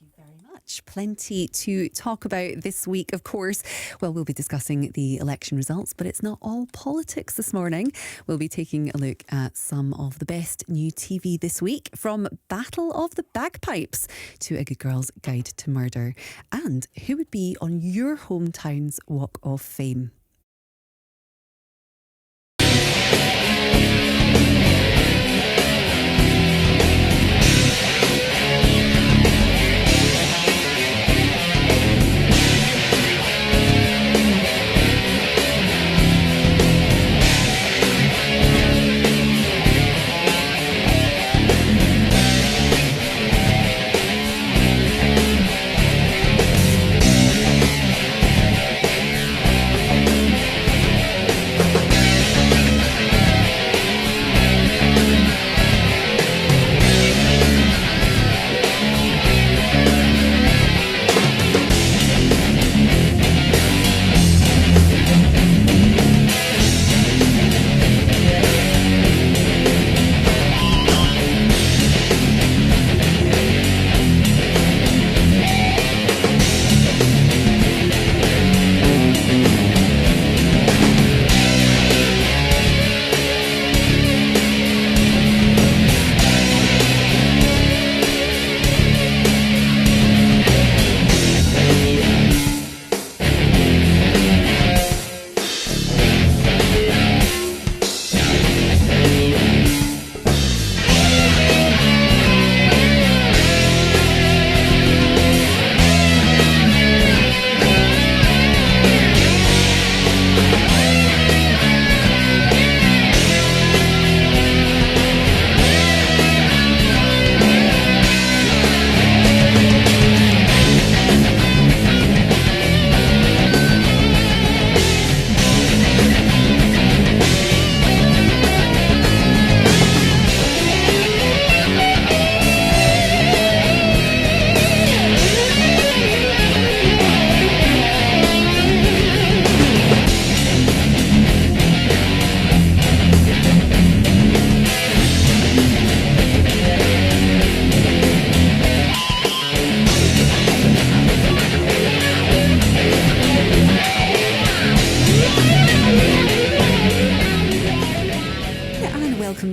you very much. Plenty to talk about this week, of course. Well, we'll be discussing the election results, but it's not all politics this morning. We'll be taking a look at some of the best new TV this week, from Battle of the Bagpipes to A Good Girl's Guide to Murder. And who would be on your hometown's Walk of Fame?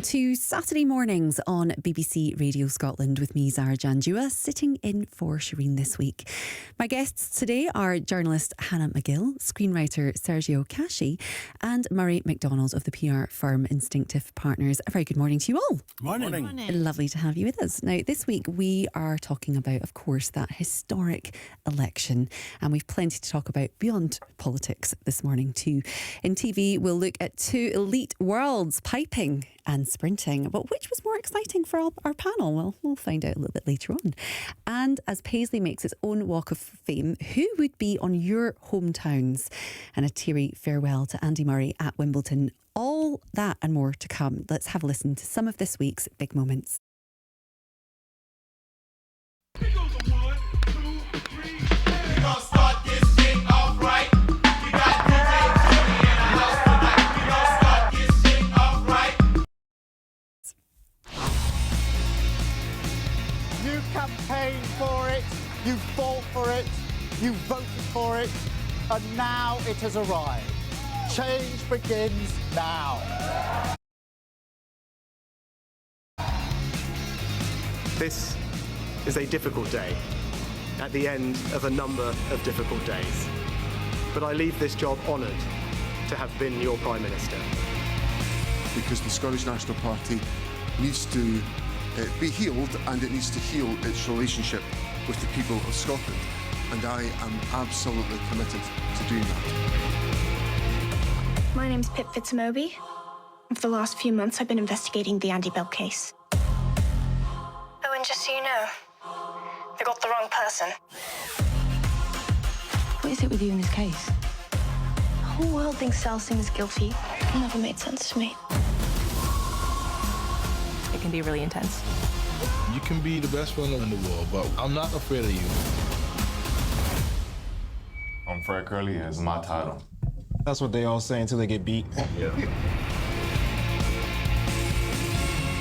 To Saturday mornings on BBC Radio Scotland with me, Zara Janjua, sitting in for Shereen this week. My guests today are journalist Hannah McGill, screenwriter Sergio Casci, and Murray MacDonald of the PR firm Instinctive Partners. A very good morning to you all. Morning. Lovely to have you with us. Now, this week we are talking about, of course, that historic election, and we've plenty to talk about beyond politics this morning too. In TV, we'll look at two elite worlds, piping and sprinting. But which was more exciting for our panel? Well, we'll find out a little bit later on. And as Paisley makes its own Walk of Fame, who would be on your hometowns? And a teary farewell to Andy Murray at Wimbledon. All that and more to come. Let's have a listen to some of this week's big moments. You campaigned for it, you fought for it, you voted for it, and now it has arrived. Change begins now. This is a difficult day, at the end of a number of difficult days. But I leave this job honoured to have been your Prime Minister. Because the Scottish National Party needs to be healed, and it needs to heal its relationship with the people of Scotland. And I am absolutely committed to doing that. My name's Pip Fitzmoby. For the last few months, I've been investigating the Andy Bell case. Oh, and just so you know, they got the wrong person. What is it with you in this case? The whole world thinks Selsing is guilty. It never made sense to me. It can be really intense. You can be the best runner in the world, but I'm not afraid of you. I'm Fred Curly, and it's my title. That's what they all say until they get beat. Yeah.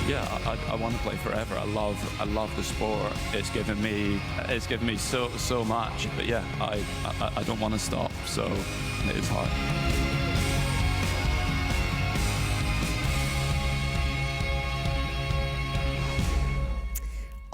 I want to play forever. I love the sport. It's given me so much. But yeah, I don't want to stop. So it is hard.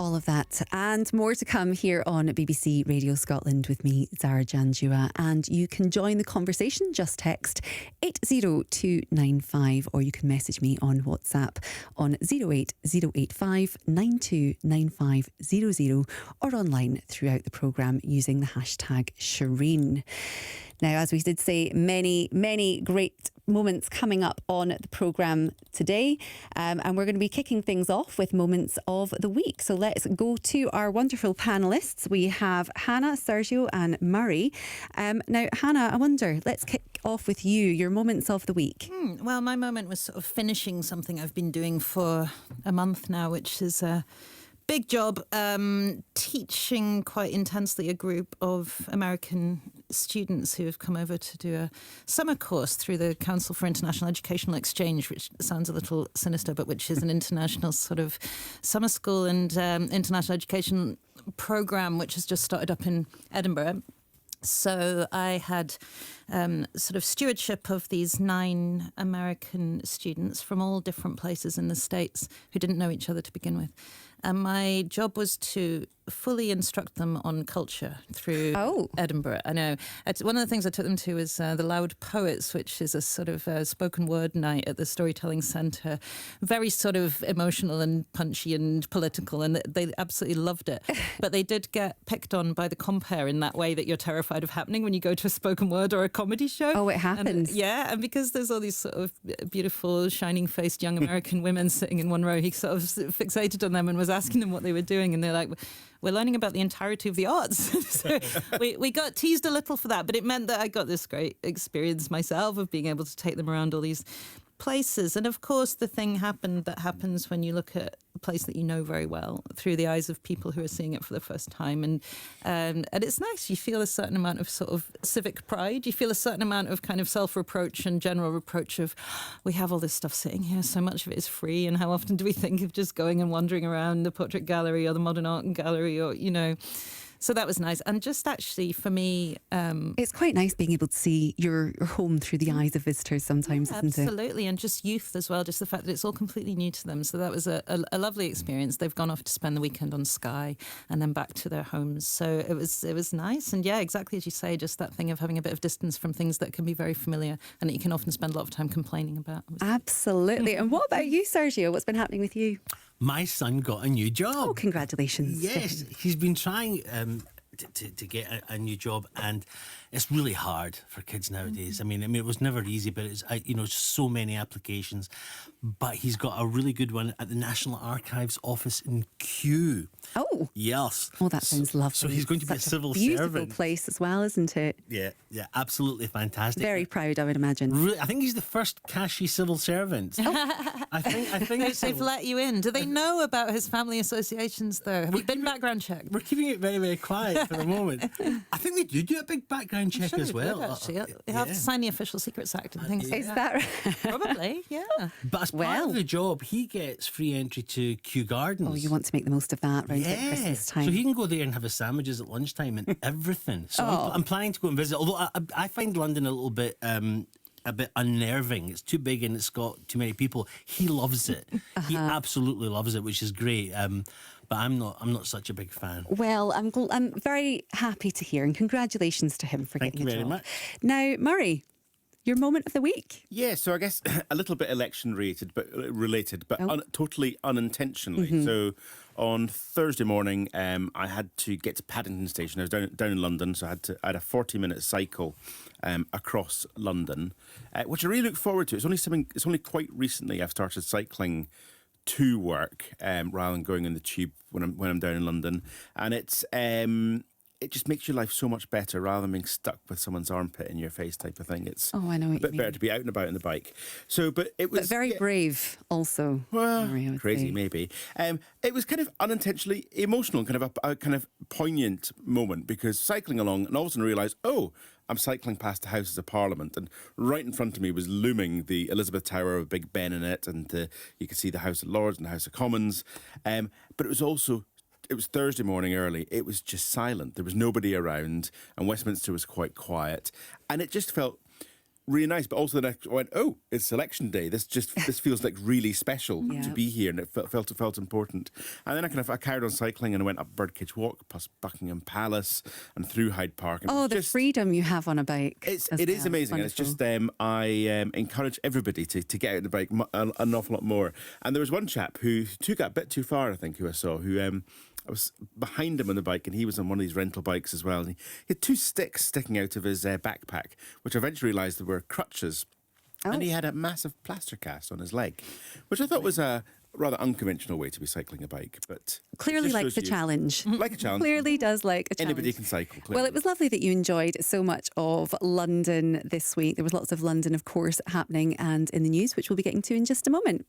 All of that and more to come here on BBC Radio Scotland with me, Zara Janjua. And you can join the conversation. Just text 80295 or you can message me on WhatsApp on 08085 929500 or online throughout the programme using the hashtag Shereen. Now, as we did say, many great moments coming up on the programme today. And we're going to be kicking things off with moments of the week. So let's go to our wonderful panellists. We have Hannah, Sergio and Murray. Now, Hannah, I wonder, let's kick off with you, your moments of the week. Well, my moment was sort of finishing something I've been doing for a month now, which is a big job, teaching quite intensely a group of American students who have come over to do a summer course through the Council for International Educational Exchange, which sounds a little sinister, but which is an international sort of summer school and international education program, which has just started up in Edinburgh. So I had sort of stewardship of these 9 American students from all different places in the States who didn't know each other to begin with. And my job was to fully instruct them on culture through Edinburgh. I know. One of the things I took them to was the Loud Poets, which is a sort of spoken word night at the Storytelling Centre. Very sort of emotional and punchy and political, and they absolutely loved it. But they did get picked on by the compere in that way that you're terrified of happening when you go to a spoken word or a comedy show. Oh, it happens. And because there's all these sort of beautiful, shining-faced young American women sitting in one row, he sort of fixated on them and was asking them what they were doing, and they're like, we're learning about the entirety of the arts. So we got teased a little for that, but it meant that I got this great experience myself of being able to take them around all these places. And of course, the thing happened that happens when you look at a place that you know very well through the eyes of people who are seeing it for the first time. And it's nice. You feel a certain amount of sort of civic pride. You feel a certain amount of kind of self-reproach and general reproach of, we have all this stuff sitting here, so much of it is free, and how often do we think of just going and wandering around the Portrait Gallery or the Modern Art Gallery, or, you know. So that was nice. And just actually for me... it's quite nice being able to see your home through the eyes of visitors sometimes, isn't it? Absolutely. And just youth as well, just the fact that it's all completely new to them. So that was a lovely experience. They've gone off to spend the weekend on Skye and then back to their homes. So it was nice. And yeah, exactly as you say, just that thing of having a bit of distance from things that can be very familiar and that you can often spend a lot of time complaining about. Absolutely. And what about you, Sergio? What's been happening with you? My son got a new job. Oh, congratulations. Yes, he's been trying to get a new job, and it's really hard for kids nowadays. I mean, it was never easy, but it's so many applications. But he's got a really good one at the National Archives office in Kew. Oh, yes. Oh, that sounds lovely. So he's going to be a civil beautiful servant. Place as well, isn't it? Yeah, absolutely fantastic. Very proud, I would imagine. Really, I think he's the first cashy civil servant. I think they've let you in. Do they know about his family associations, though? Have you been background checked? We're keeping it very, very quiet for the moment. I think they do a big background check as well. Actually, you have to sign the Official Secrets Act and things. Is that right? Probably, yeah. But as part of the job, he gets free entry to Kew Gardens. Oh, you want to make the most of that right at Christmas time. So he can go there and have his sandwiches at lunchtime and everything. So I'm planning to go and visit. Although I find London a little bit unnerving. It's too big and it's got too many people. He loves it. He absolutely loves it, which is great. But I'm not such a big fan. Well, I'm very happy to hear, and congratulations to him for getting a job. Thank you very much. Now, Murray, your moment of the week. Yeah, so I guess a little bit election related, but totally unintentionally. So on Thursday morning, I had to get to Paddington Station. I was down in London, so I had a 40-minute cycle across London, which I really look forward to. It's only quite recently I've started cycling to work rather than going in the tube when I'm down in London, and it just makes your life so much better rather than being stuck with someone's armpit in your face type of thing. It's I know a bit better to be out and about on the bike. So, but it was very brave also. Well, Murray, crazy maybe. It was kind of unintentionally emotional, kind of a kind of poignant moment, because cycling along and all of a sudden realised, I'm cycling past the Houses of Parliament, and right in front of me was looming the Elizabeth Tower with Big Ben in it, and you could see the House of Lords and the House of Commons. But it was Thursday morning early. It was just silent. There was nobody around, and Westminster was quite quiet, and it just felt really nice. But also then I went, oh, it's election day. This feels like really special to be here, and it felt important. And then I carried on cycling, and I went up Birdcage Walk past Buckingham Palace and through Hyde Park. And the freedom you have on a bike! It is amazing, and it's just I encourage everybody to get out the bike an awful lot more. And there was one chap who took it a bit too far, I think, who I saw, who I was behind him on the bike, and he was on one of these rental bikes as well. And he had two sticks sticking out of his backpack, which I eventually realised were crutches. Oh. And he had a massive plaster cast on his leg, which I thought was a rather unconventional way to be cycling a bike. But clearly likes a challenge. Like a challenge. Clearly does like a challenge. Anybody can cycle. Clearly. Well, it was lovely that you enjoyed so much of London this week. There was lots of London, of course, happening and in the news, which we'll be getting to in just a moment.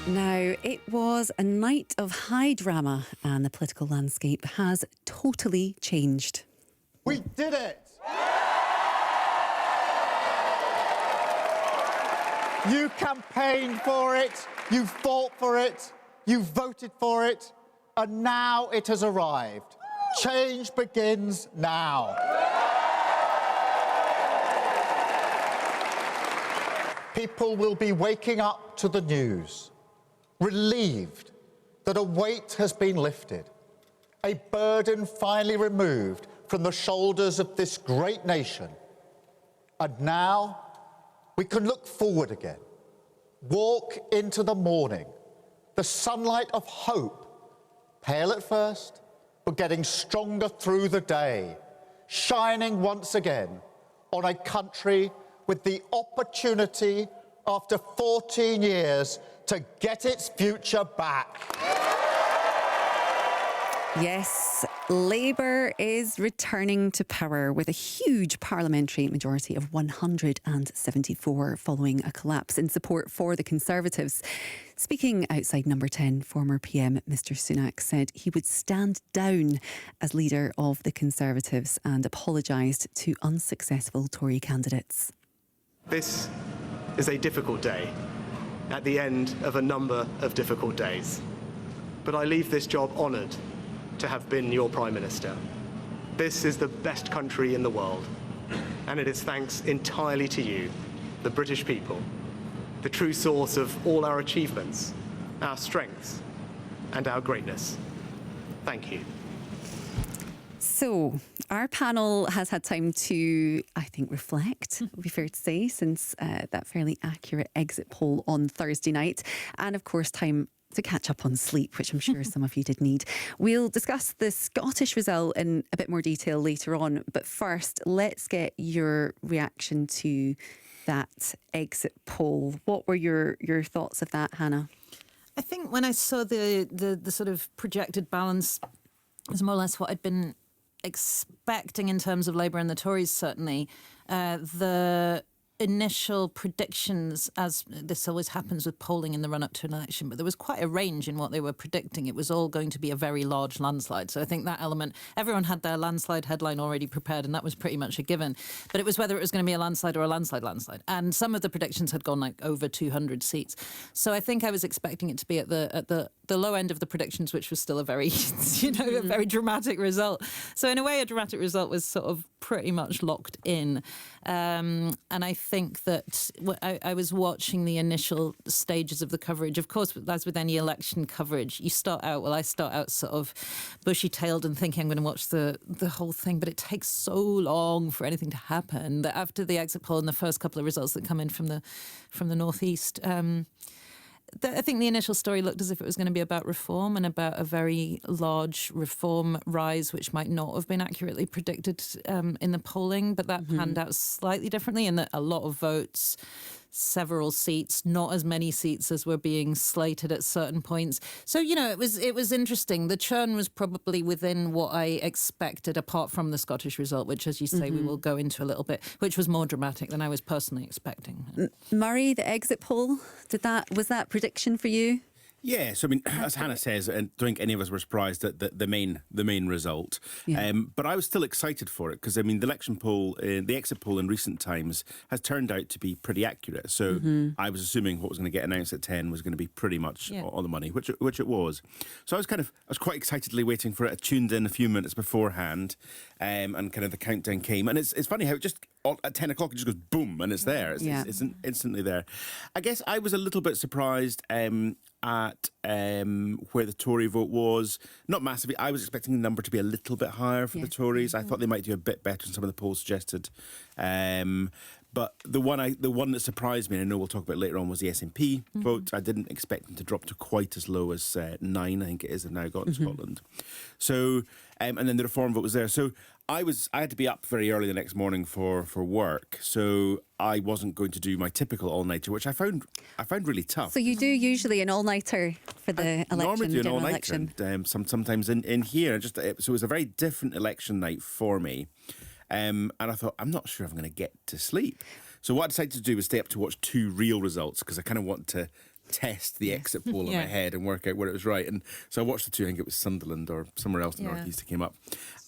Now, it was a night of high drama, and the political landscape has totally changed. We did it! You campaigned for it, you fought for it, you voted for it, and now it has arrived. Change begins now. People will be waking up to the news, relieved that a weight has been lifted, a burden finally removed from the shoulders of this great nation. And now we can look forward again, walk into the morning, the sunlight of hope, pale at first, but getting stronger through the day, shining once again on a country with the opportunity after 14 years to get its future back. Yes, Labour is returning to power with a huge parliamentary majority of 174 following a collapse in support for the Conservatives. Speaking outside Number 10, former PM Mr Sunak said he would stand down as leader of the Conservatives and apologised to unsuccessful Tory candidates. This is a difficult day, at the end of a number of difficult days. But I leave this job honoured to have been your Prime Minister. This is the best country in the world, and it is thanks entirely to you, the British people, the true source of all our achievements, our strengths, and our greatness. Thank you. So, our panel has had time to, I think, reflect, would be fair to say, since that fairly accurate exit poll on Thursday night. And, of course, time to catch up on sleep, which I'm sure some of you did need. We'll discuss the Scottish result in a bit more detail later on. But first, let's get your reaction to that exit poll. What were your thoughts of that, Hannah? I think when I saw the sort of projected balance, it was more or less what I'd been expecting in terms of Labour and the Tories, certainly. The initial predictions, as this always happens with polling in the run-up to an election, but there was quite a range in what they were predicting. It was all going to be a very large landslide. So I think that element, everyone had their landslide headline already prepared, and that was pretty much a given. But it was whether it was going to be a landslide or a landslide. And some of the predictions had gone like over 200 seats. So I think I was expecting it to be at the low end of the predictions, which was still a very, a very dramatic result. So in a way, a dramatic result was sort of pretty much locked in. And I think that I was watching the initial stages of the coverage. Of course, as with any election coverage, I start out sort of bushy-tailed and thinking I'm going to watch the whole thing, but it takes so long for anything to happen that after the exit poll and the first couple of results that come in from the northeast, I think the initial story looked as if it was going to be about reform and about a very large reform rise, which might not have been accurately predicted in the polling, but that panned out slightly differently in that a lot of votes, several seats, not as many seats as were being slated at certain points. So, it was interesting. The churn was probably within what I expected, apart from the Scottish result, which, as you say, we will go into a little bit, which was more dramatic than I was personally expecting. Murray, the exit poll, was that prediction for you? Yeah, so I mean, as Hannah says, and I don't think any of us were surprised at the main result. Yeah. But I was still excited for it because I mean, the election poll, the exit poll in recent times has turned out to be pretty accurate. So I was assuming what was going to get announced at 10 was going to be pretty much on the money, which it was. So I was quite excitedly waiting for it. I tuned in a few minutes beforehand, and kind of the countdown came. And it's funny how it just at 10 o'clock it just goes boom and it's there. It's instantly there. I guess I was a little bit surprised. At where the Tory vote was. Not massively. I was expecting the number to be a little bit higher for the Tories. I thought they might do a bit better than some of the polls suggested. But the one that surprised me, and I know we'll talk about later on, was the SNP vote. I didn't expect them to drop to quite as low as 9, I think it is, have now got in Scotland. So, and then the Reform vote was there. So I had to be up very early the next morning for work. So I wasn't going to do my typical all-nighter, which I found really tough. So you do usually an all-nighter for the election, normally do an general all-nighter, election. sometimes in here. So it was a very different election night for me. And I thought, I'm not sure if I'm going to get to sleep. So what I decided to do was stay up to watch 2 real results because I kind of want to test the exit poll in my head and work out where it was right. And so I watched the 2, I think it was Sunderland or somewhere else in the North East that came up.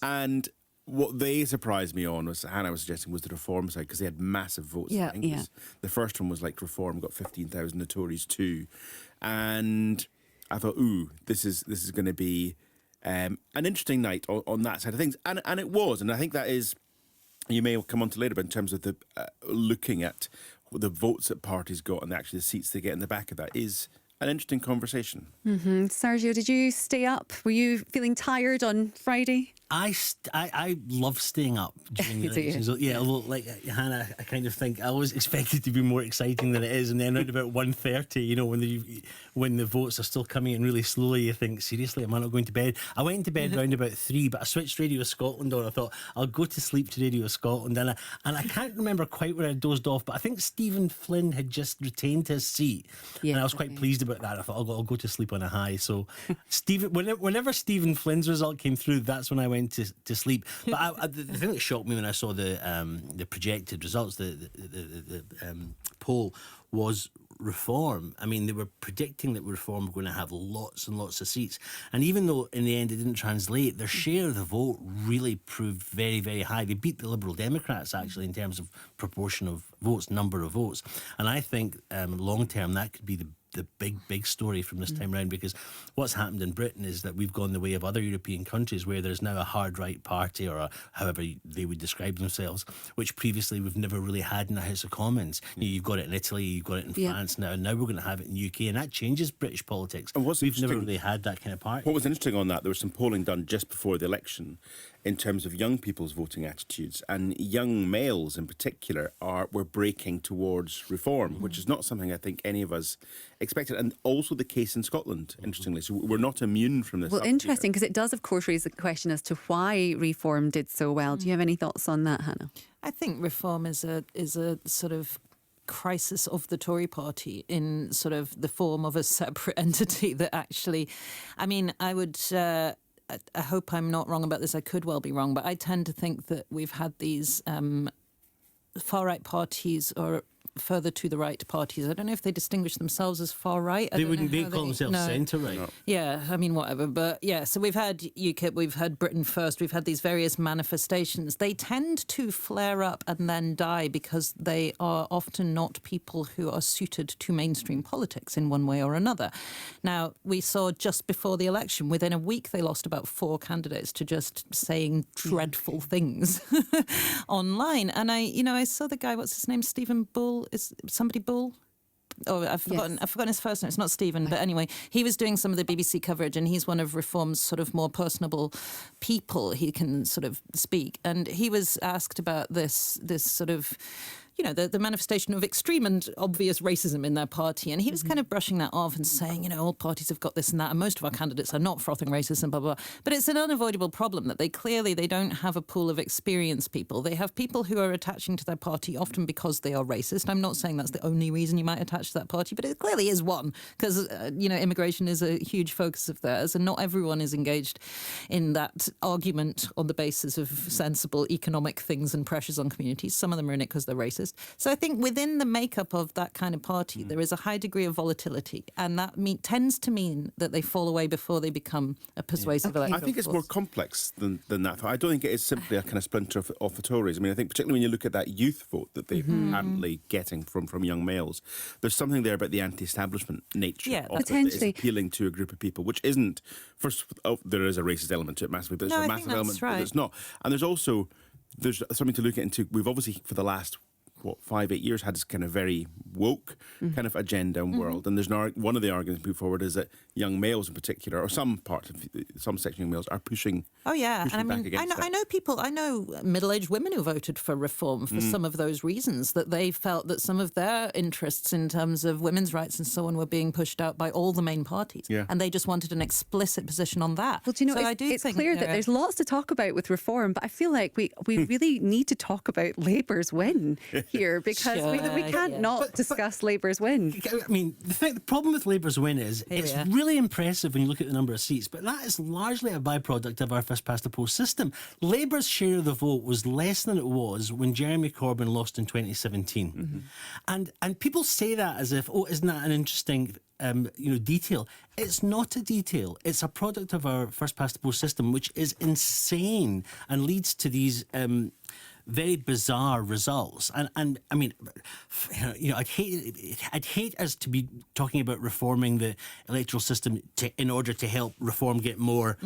And what they surprised me on was, Hannah was suggesting, was the Reform side because they had massive votes. Yeah, I think the first one was like Reform got 15,000, the Tories 2. And I thought, ooh, this is going to be an interesting night on that side of things. And it was. And I think that is... You may come on to later, but in terms of the looking at the votes that parties got and actually the seats they get in the back of that is an interesting conversation. Sergio, did you stay up? Were you feeling tired on Friday? I love staying up during the elections. Yeah, although, like Hannah, I kind of think I always expect it to be more exciting than it is, and then around about 1:30, you know, when the votes are still coming in really slowly, you think, seriously, am I not going to bed? I went to bed around about 3, but I switched Radio Scotland on. I thought I'll go to sleep to Radio Scotland, and I can't remember quite where I dozed off, but I think Stephen Flynn had just retained his seat, and I was quite pleased about that. I thought I'll go to sleep on a high. So whenever Stephen Flynn's result came through, that's when I went to sleep. But the thing that shocked me when I saw the projected results, the poll, was Reform. I mean, they were predicting that Reform were going to have lots and lots of seats. And even though in the end it didn't translate, their share of the vote really proved very, very high. They beat the Liberal Democrats, actually, in terms of proportion of votes, number of votes. And I think long term that could be the big story from this time round, because what's happened in Britain is that we've gone the way of other European countries where there's now a hard right party, or however they would describe themselves, which previously we've never really had in the House of Commons. You've got it in Italy, you've got it in France now we're going to have it in the UK, and that changes British politics. And we've never really had that kind of party. What was interesting on that, there was some polling done just before the election in terms of young people's voting attitudes, and young males in particular were breaking towards Reform, which is not something I think any of us expected, and also the case in Scotland, interestingly. So we're not immune from this. Well, interesting, because it does, of course, raise the question as to why Reform did so well. Do you have any thoughts on that, Hannah? I think Reform is a sort of crisis of the Tory party in sort of the form of a separate entity that actually, I mean, I hope I'm not wrong about this. I could well be wrong, but I tend to think that we've had these far-right parties or further to the right parties. I don't know if they distinguish themselves as far right. They call themselves centre right. No. Yeah, I mean, whatever. But yeah, so we've had UKIP, we've had Britain First, we've had these various manifestations. They tend to flare up and then die because they are often not people who are suited to mainstream politics in one way or another. Now, we saw just before the election, within a week, they lost about 4 candidates to just saying dreadful things online. And I saw the guy, what's his name, Stephen Bull. Is somebody Bull? Oh, I've forgotten his first name. It's not Stephen, but anyway, he was doing some of the BBC coverage, and he's one of Reform's sort of more personable people. He can sort of speak, and he was asked about this sort of, you know, the manifestation of extreme and obvious racism in their party. And he was kind of brushing that off and saying, you know, all parties have got this and that, and most of our candidates are not frothing racists and blah, blah, blah. But it's an unavoidable problem that they don't have a pool of experienced people. They have people who are attaching to their party often because they are racist. I'm not saying that's the only reason you might attach to that party, but it clearly is one, because, immigration is a huge focus of theirs, and not everyone is engaged in that argument on the basis of sensible economic things and pressures on communities. Some of them are in it because they're racist. racist. So I think within the makeup of that kind of party, there is a high degree of volatility, and that tends to mean that they fall away before they become a persuasive electoral I think it's force. more complex than that. I don't think it is simply a kind of splinter of the Tories. I mean, I think particularly when you look at that youth vote that they're apparently getting from young males, there's something there about the anti-establishment nature of it that is appealing to a group of people, which isn't, first, there is a racist element to it massively, but there's a massive element that it's not. And there's something to look into. We've obviously, for the last 5-8 years, had this kind of very woke kind of agenda and world. And there's one of the arguments put forward is that young males in particular, or some section of young males, are pushing. Oh yeah, pushing and I back mean, against I know middle-aged women who voted for reform for some of those reasons, that they felt that some of their interests in terms of women's rights and so on were being pushed out by all the main parties, and they just wanted an explicit position on that. Well, do you know, so it's clear that there's lots to talk about with reform, but I feel like we really need to talk about Labour's win here, because we can't not discuss Labour's win. I mean, the problem with Labour's win is it's really impressive when you look at the number of seats, but that is largely a byproduct of our first-past-the-post system. Labour's share of the vote was less than it was when Jeremy Corbyn lost in 2017. And people say that as if, isn't that an interesting detail? It's not a detail. It's a product of our first-past-the-post system, which is insane and leads to these very bizarre results. And I mean, I'd hate us to be talking about reforming the electoral system in order to help reform get more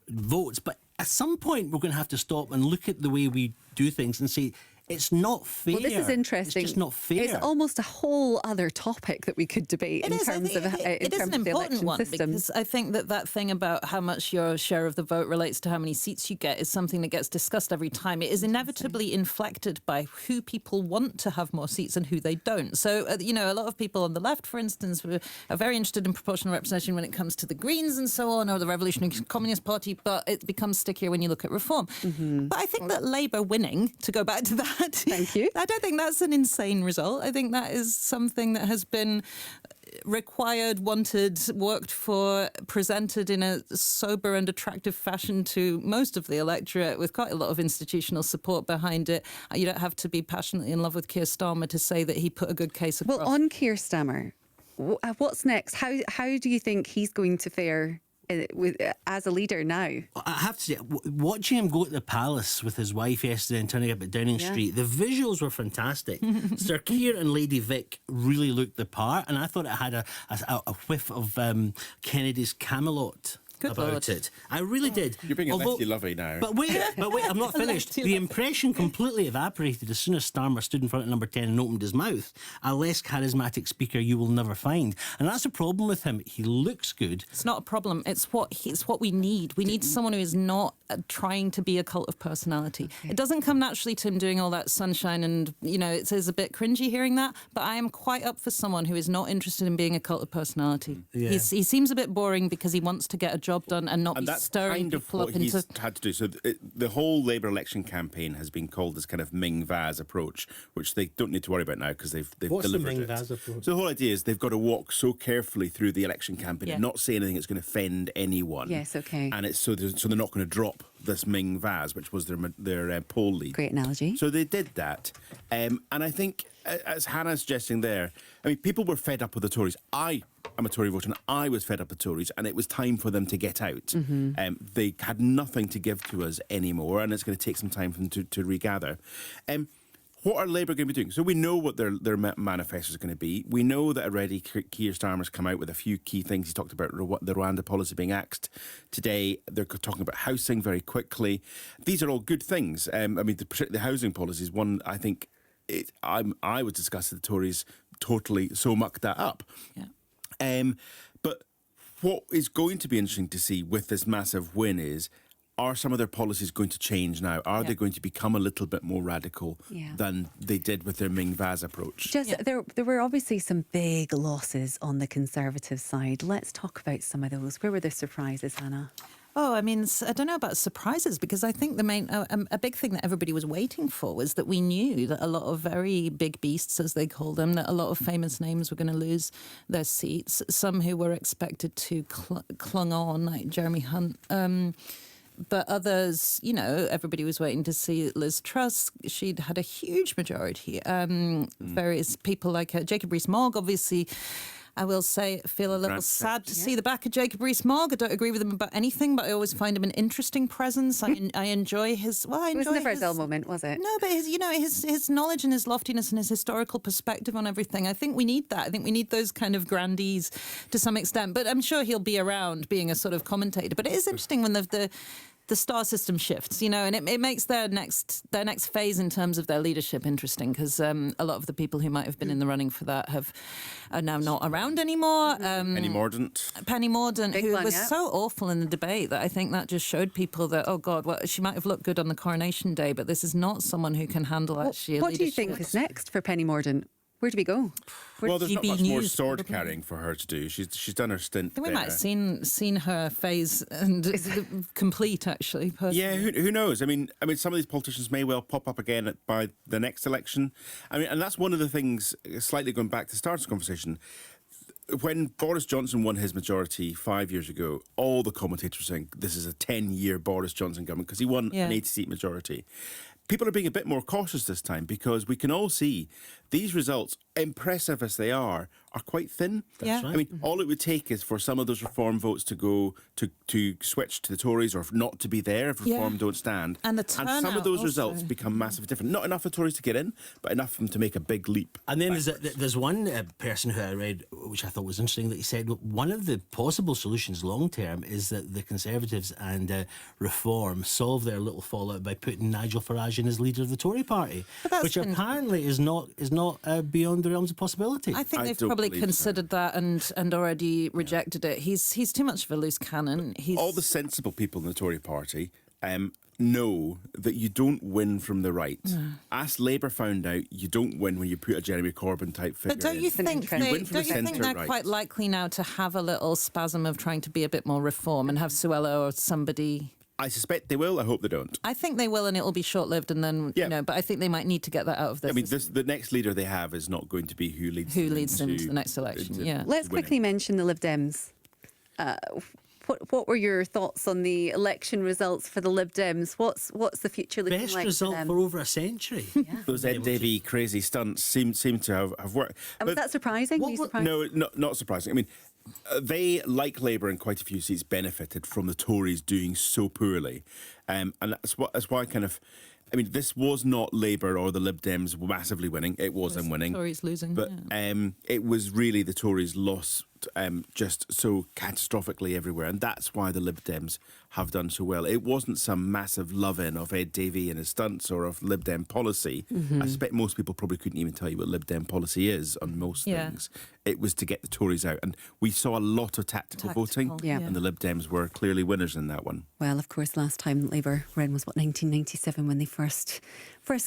votes. But at some point, we're going to have to stop and look at the way we do things and say, it's not fair. Well, this is interesting. It's just not fair. It's almost a whole other topic that we could debate in terms of it is an important one, system. because I think that thing about how much your share of the vote relates to how many seats you get is something that gets discussed every time. It is inevitably inflected by who people want to have more seats and who they don't. So, a lot of people on the left, for instance, are very interested in proportional representation when it comes to the Greens and so on, or the Revolutionary Communist Party, but it becomes stickier when you look at reform. But I think that Labour winning, to go back to that, thank you. I don't think that's an insane result. I think that is something that has been required, wanted, worked for, presented in a sober and attractive fashion to most of the electorate with quite a lot of institutional support behind it. You don't have to be passionately in love with Keir Starmer to say that he put a good case across. Well, on Keir Starmer, what's next? How do you think he's going to fare as a leader now? I have to say, watching him go to the palace with his wife yesterday and turning up at Downing Street, the visuals were fantastic. Sir Keir and Lady Vic really looked the part, and I thought it had a whiff of Kennedy's Camelot about it. I really did. You're being lovey now. But wait, I'm not finished. The impression completely evaporated as soon as Starmer stood in front of number 10 and opened his mouth. A less charismatic speaker you will never find. And that's a problem with him. He looks good. It's not a problem. It's what we need. We need someone who is not trying to be a cult of personality. It doesn't come naturally to him doing all that sunshine, and it is a bit cringy hearing that, but I am quite up for someone who is not interested in being a cult of personality. He seems a bit boring because he wants to get a job done and not be stirring people up into... And that's kind of what he's had to do. So the whole Labour election campaign has been called this kind of Ming Vaz approach, which they don't need to worry about now because they've What's delivered the Ming it. Vaz approach? So the whole idea is they've got to walk so carefully through the election campaign and not say anything that's going to offend anyone. Yes, okay. And it's so they're not going to drop this Ming Vaz, which was their poll lead. Great analogy. So they did that. And I think, as Hannah's suggesting there, I mean, people were fed up with the Tories. I'm a Tory voter, and I was fed up with the Tories, and it was time for them to get out. They had nothing to give to us anymore, and it's going to take some time for them to regather. What are Labour going to be doing? So we know what their manifesto is going to be. We know that already Keir Starmer's come out with a few key things. He talked about the Rwanda policy being axed today. They're talking about housing very quickly. These are all good things. I mean, particularly the housing policy is one, I think, I would discuss that the Tories totally so mucked that up. But what is going to be interesting to see with this massive win is, are some of their policies going to change now? Are they going to become a little bit more radical than they did with their Ming Vaz approach? There were obviously some big losses on the Conservative side. Let's talk about some of those. Where were the surprises, Hannah? Oh, I mean, I don't know about surprises, because I think the main, a big thing that everybody was waiting for was that we knew that a lot of very big beasts, as they call them, that a lot of famous names were going to lose their seats. Some who were expected to clung on, like Jeremy Hunt. but others, you know, everybody was waiting to see Liz Truss. She'd had a huge majority. Various people like Jacob Rees-Mogg, obviously. I will say, feel a little sad to see the back of Jacob Rees-Mogg. I don't agree with him about anything, but I always find him an interesting presence. I enjoy his. Well, I enjoy it was never a dull moment, was it? No, but his knowledge and his loftiness and his historical perspective on everything. I think we need that. I think we need those kind of grandees to some extent. But I'm sure he'll be around being a sort of commentator. But it is interesting when the star system shifts, you know, and it makes their next phase in terms of their leadership interesting, because a lot of the people who might have been in the running for that are now not around anymore. Penny Mordaunt, who was so awful in the debate that I think that just showed people that, oh God, well, she might have looked good on the coronation day, but this is not someone who can handle actually a What do you leadership. think is next for Penny Mordaunt? Where do we go? Well, there's not much more sword carrying for her to do. She's done her stint. I think we there. might have seen her phase and complete, actually. Personally. Yeah, who knows? I mean, some of these politicians may well pop up again by the next election. I mean, and that's one of the things. Slightly going back to the start of the conversation, when Boris Johnson won his majority 5 years ago, all the commentators were saying this is a 10-year Boris Johnson government because he won an 80-seat majority. People are being a bit more cautious this time because we can all see these results, impressive as they are quite thin. That's right. I mean, all it would take is for some of those reform votes to go to switch to the Tories or not to be there if reform don't stand. And the some of those results become massively different. Not enough for Tories to get in, but enough for them to make a big leap. And then there's one person who I read, which I thought was interesting, that he said one of the possible solutions long term is that the Conservatives and Reform solve their little fallout by putting Nigel Farage in as leader of the Tory party, which apparently is not beyond the realms of possibility. I think they've probably considered that and already rejected it. He's too much of a loose cannon. All the sensible people in the Tory party know that you don't win from the right. As Labour found out, you don't win when you put a Jeremy Corbyn type figure. But don't you think they're right. quite likely now to have a little spasm of trying to be a bit more reform and have Suella or somebody? I suspect they will. I hope they don't. I think they will, and it will be short-lived, and then you know. But I think they might need to get that out of this. I mean, the next leader they have is not going to be who leads them to the next election. Let's quickly mention the Lib Dems. What were your thoughts on the election results for the Lib Dems? What's the future looking Best like result for them? for over a century. Those Ed Davey crazy stunts seem to have worked. And was that surprising? Were you surprised? No, not surprising. I mean, they, like Labour in quite a few seats, benefited from the Tories doing so poorly. And that's why kind of... I mean, this was not Labour or the Lib Dems massively winning. It was them winning. Tories losing. But it was really the Tories lost just so catastrophically everywhere. And that's why the Lib Dems have done so well. It wasn't some massive love-in of Ed Davey and his stunts or of Lib Dem policy. I suspect most people probably couldn't even tell you what Lib Dem policy is on most things. It was to get the Tories out. And we saw a lot of tactical voting. And the Lib Dems were clearly winners in that one. Well, of course, last time Labour were in was, 1997 when they first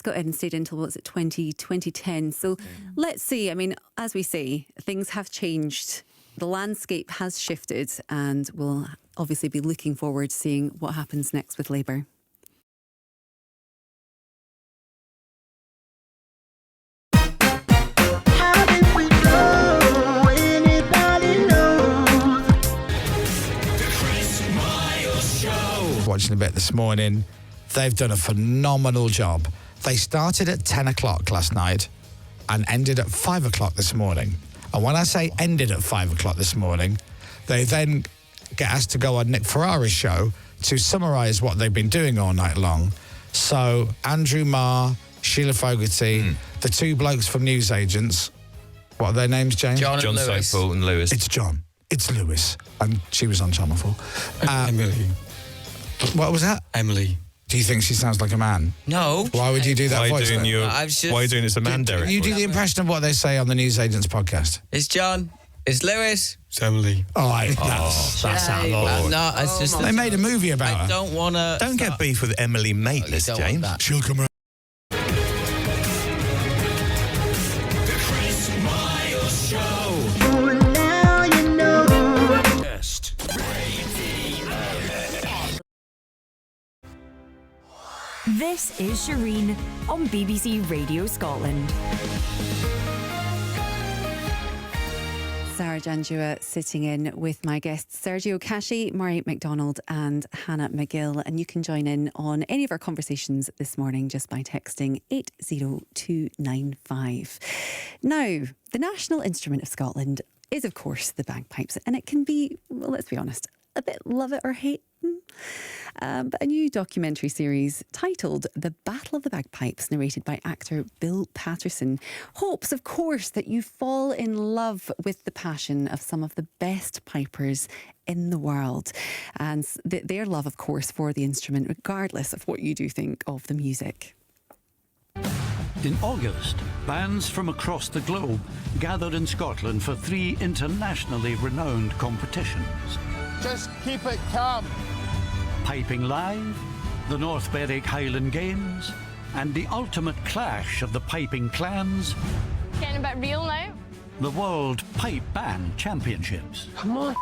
got in and stayed until, 2010. So let's see. I mean, as we say, things have changed. The landscape has shifted, and we'll obviously be looking forward to seeing what happens next with Labour. Watching a bit this morning, they've done a phenomenal job. They started at 10 o'clock last night and ended at 5 o'clock this morning. And when I say ended at 5 o'clock this morning, they then get asked to go on Nick Ferrara's show to summarise what they've been doing all night long. So Andrew Marr, Sheila Fogarty, the two blokes from Newsagents, what are their names, James? John Sopel and Lewis. It's John. It's Lewis. And she was on Channel 4. Emily. What was that? Emily. Do you think she sounds like a man? No. Why would you do that voice? Why are you doing it as a man, Derek? You do the impression of what they say on the Newsagents podcast. It's John. It's Lewis. It's Emily. All right. That's our Lord. No, it's just... They made a movie about her. I don't want to... Don't get beef with Emily Mateless, James. She'll come around. This is Shereen on BBC Radio Scotland. Sarah Janjua sitting in with my guests Sergio Casci, Murray MacDonald and Hannah McGill. And you can join in on any of our conversations this morning just by texting 80295. Now, the national instrument of Scotland is, of course, the bagpipes. And it can be, well, let's be honest, a bit love it or hate. But a new documentary series titled The Battle of the Bagpipes, narrated by actor Bill Patterson, hopes, of course, that you fall in love with the passion of some of the best pipers in the world and their love, of course, for the instrument, regardless of what you do think of the music. In August, bands from across the globe gathered in Scotland for 3 internationally renowned competitions. Just keep it calm. Piping Live, the North Berwick Highland Games, and the ultimate clash of the piping clans, Getting a bit real now. the World Pipe Band Championships. Come on,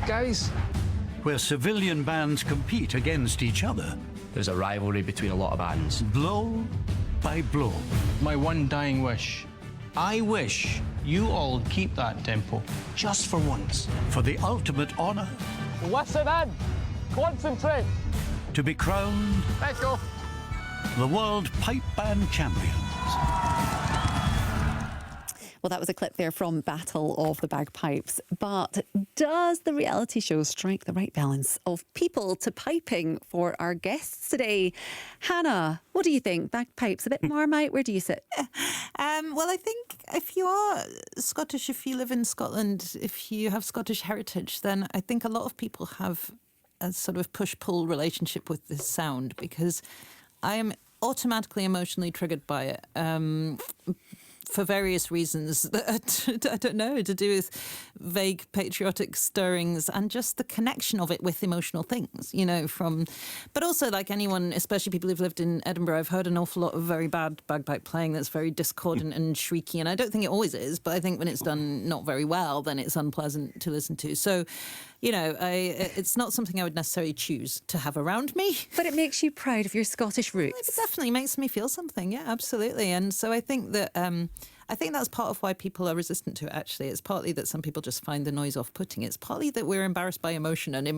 guys. Where civilian bands compete against each other. There's a rivalry between a lot of bands. Blow by blow. My one dying wish. I wish you all keep that tempo, just for once. For the ultimate honour. Listen in. Concentrate. To be crowned. Let's go. The World Pipe Band Champions. Well, that was a clip there from Battle of the Bagpipes. But does the reality show strike the right balance of people to piping for our guests today? Hannah, what do you think? Bagpipes, a bit Marmite? Where do you sit? Well, I think if you are Scottish, if you live in Scotland, if you have Scottish heritage, then I think a lot of people have a sort of push-pull relationship with this sound, because I am automatically emotionally triggered by it. For various reasons that I don't know, to do with vague patriotic stirrings and just the connection of it with emotional things, you know, but also like anyone, especially people who've lived in Edinburgh, I've heard an awful lot of very bad bagpipe playing that's very discordant and shrieky, and I don't think it always is, but I think when it's done not very well, then it's unpleasant to listen to. So, you know, it's not something I would necessarily choose to have around me. But it makes you proud of your Scottish roots. It definitely makes me feel something, yeah, absolutely. And so I think that that's part of why people are resistant to it, actually. It's partly that some people just find the noise off-putting. It's partly that we're embarrassed by emotion, and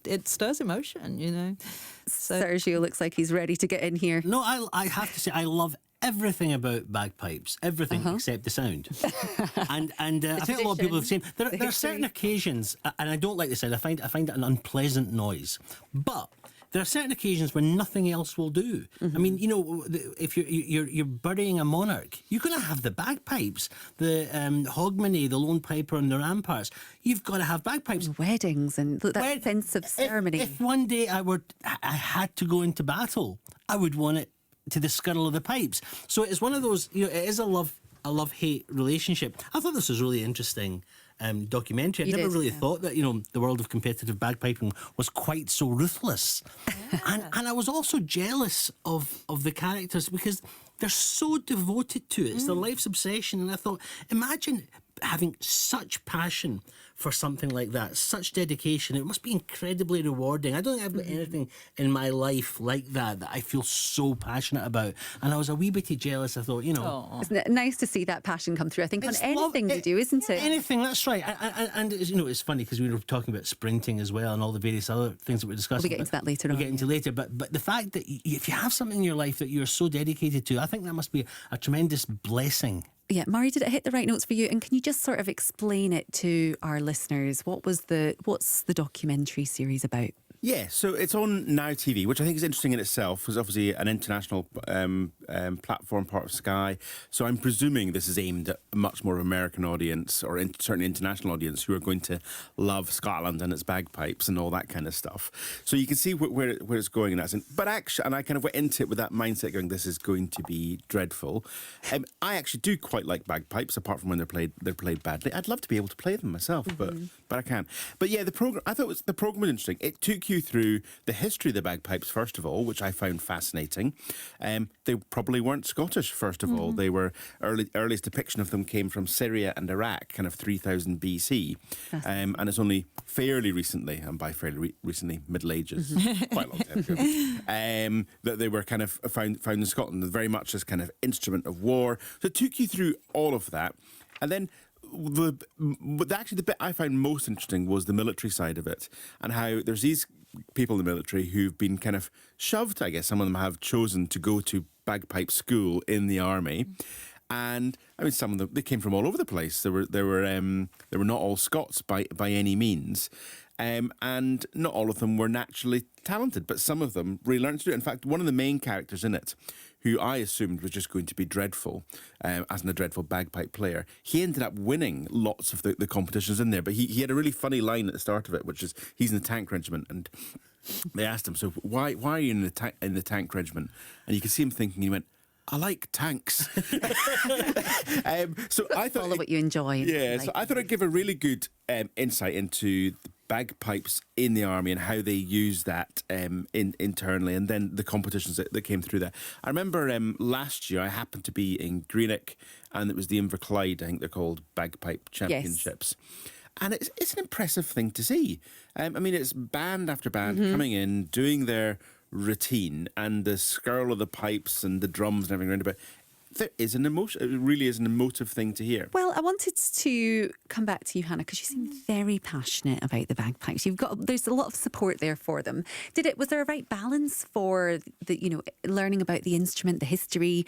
it stirs emotion, you know. So Sergio looks like he's ready to get in here. No, I have to say, I love everything about bagpipes, everything except the sound. and I think a lot of people have seen there are certain occasions, and I don't like the sound. I find it an unpleasant noise, but there are certain occasions when nothing else will do. I mean, you know, if you're burying a monarch, you're going to have the bagpipes, the hogmanay, the lone piper, and the ramparts. You've got to have bagpipes. Weddings and that sense of ceremony. If one day I had to go into battle, I would want it to the skirl of the pipes. So it's one of those, you know, it is a love-hate relationship. I thought this was really interesting documentary. I never really thought that, you know, the world of competitive bagpiping was quite so ruthless. and I was also jealous of the characters because they're so devoted to it. It's their life's obsession. And I thought, imagine having such passion for something like that, such dedication. It must be incredibly rewarding. I don't think I've got anything in my life like that I feel so passionate about. And I was a wee bit jealous. I thought, you know... Isn't it nice to see that passion come through? I think on anything you do, isn't it? Anything, that's right. And you know, it's funny because we were talking about sprinting as well and all the various other things that we're discussing. We'll get into that later on. We'll get into later. But the fact that if you have something in your life that you're so dedicated to, I think that must be a tremendous blessing. Yeah, Murray, did it hit the right notes for you? And can you just sort of explain it to our listeners? What's the documentary series about? Yeah, so it's on Now TV, which I think is interesting in itself. It's obviously an international platform, part of Sky. So I'm presuming this is aimed at a much more American audience, or certainly international audience, who are going to love Scotland and its bagpipes and all that kind of stuff. So you can see where it's going in that sense. But actually, and I kind of went into it with that mindset going, this is going to be dreadful. I actually do quite like bagpipes, apart from when they're played badly. I'd love to be able to play them myself, but I can't. But yeah, the program, I thought the program was interesting. It took you through the history of the bagpipes, first of all, which I found fascinating. They probably weren't Scottish, first of all. They were, earliest depiction of them came from Syria and Iraq, kind of 3000 BC. And it's only fairly recently, and by fairly recently, Middle Ages, quite a long time ago, that they were kind of found in Scotland, very much as kind of instrument of war. So it took you through all of that. And then Actually, the bit I found most interesting was the military side of it, and how there's these people in the military who've been kind of shoved. I guess some of them have chosen to go to bagpipe school in the army. And I mean, some of them, they came from all over the place. They were not all Scots by any means, and not all of them were naturally talented. But some of them really learned to do it. In fact, one of the main characters in it, who I assumed was just going to be dreadful, as in a dreadful bagpipe player, he ended up winning lots of the competitions in there. But he had a really funny line at the start of it, which is he's in the tank regiment, and they asked him, "So why are you in the tank regiment?" And you could see him thinking. He went, "I like tanks." So I thought follow what you enjoy. Yeah, so I thought I'd give a really good insight into the bagpipes in the army and how they use that internally, and then the competitions that came through that. I remember last year I happened to be in Greenock, and it was the Inverclyde, I think they're called, bagpipe championships. Yes. And it's an impressive thing to see. I mean, it's band after band coming in, doing their routine, and the skirl of the pipes and the drums and everything around about. There is an emotion. It really is an emotive thing to hear. Well, I wanted to come back to you, Hannah, because you seem very passionate about the bagpipes. There's a lot of support there for them. Was there a right balance for learning about the instrument, the history,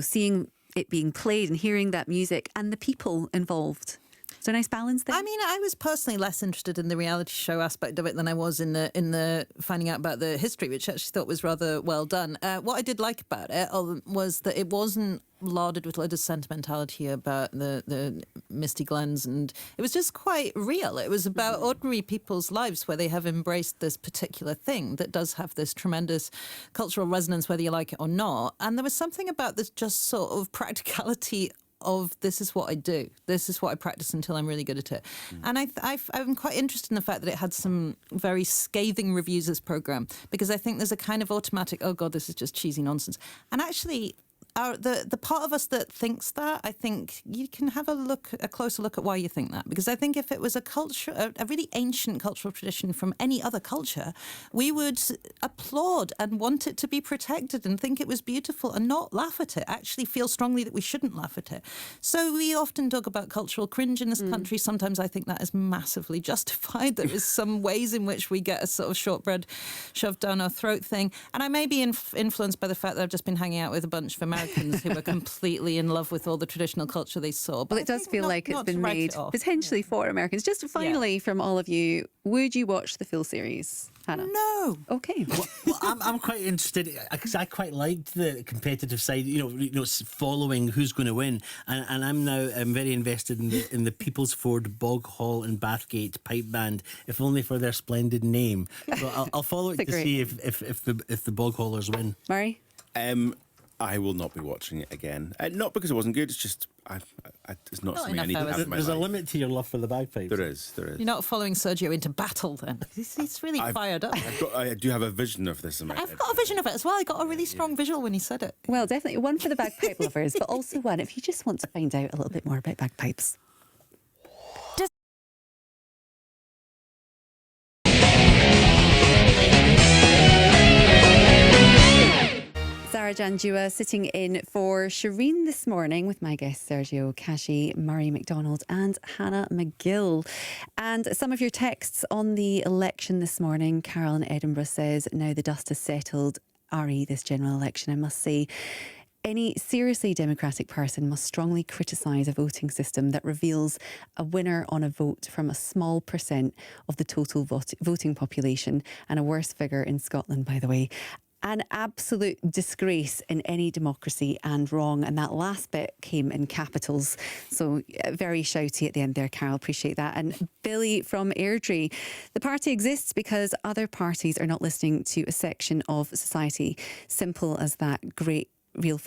seeing it being played and hearing that music, and the people involved? Is there a nice balance there? I mean, I was personally less interested in the reality show aspect of it than I was in the finding out about the history, which I actually thought was rather well done. What I did like about it was that it wasn't lauded with a lot of sentimentality about the misty glens, and it was just quite real. It was about ordinary people's lives where they have embraced this particular thing that does have this tremendous cultural resonance, whether you like it or not. And there was something about this just sort of practicality of this is what I do. This is what I practice until I'm really good at it. And I'm quite interested in the fact that it had some very scathing reviews, this programme, because I think there's a kind of automatic, oh God, this is just cheesy nonsense. And actually, the part of us that thinks that, I think you can have a closer look at why you think that. Because I think if it was a really ancient cultural tradition from any other culture, we would applaud and want it to be protected and think it was beautiful and not laugh at it, actually feel strongly that we shouldn't laugh at it. So we often talk about cultural cringe in this country. Sometimes I think that is massively justified. There is some ways in which we get a sort of shortbread shoved down our throat thing. And I may be influenced by the fact that I've just been hanging out with a bunch of Americans who were completely in love with all the traditional culture they saw. But well, it does feel like it's been made potentially for Americans. Just finally, from all of you, would you watch the full series, Hannah? No. Okay. Well, I'm quite interested because I quite liked the competitive side. Following who's going to win, and I'm very invested in the People's Ford, Bog Hall, and Bathgate pipe band. If only for their splendid name. So I'll follow it to see if the Bog Haulers win. Murray? I will not be watching it again. Not because it wasn't good. It's just it's not something I need to have in my life. There's a limit to your love for the bagpipes. There is. You're not following Sergio into battle then. He's really fired up. I do have a vision of this in my head. I've got a vision of it as well. I got a really strong visual when he said it. Well, definitely one for the bagpipe lovers, but also one if you just want to find out a little bit more about bagpipes. Sarah Janjua sitting in for Shereen this morning with my guests Sergio Cashy, Murray McDonald and Hannah McGill. And some of your texts on the election this morning. Carol in Edinburgh says, now the dust has settled, this general election, I must say, any seriously democratic person must strongly criticise a voting system that reveals a winner on a vote from a small percent of the total voting population, and a worse figure in Scotland, by the way. An absolute disgrace in any democracy and wrong. And that last bit came in capitals. So very shouty at the end there, Carol. Appreciate that. And Billy from Airdrie. The party exists because other parties are not listening to a section of society. Simple as that. Get real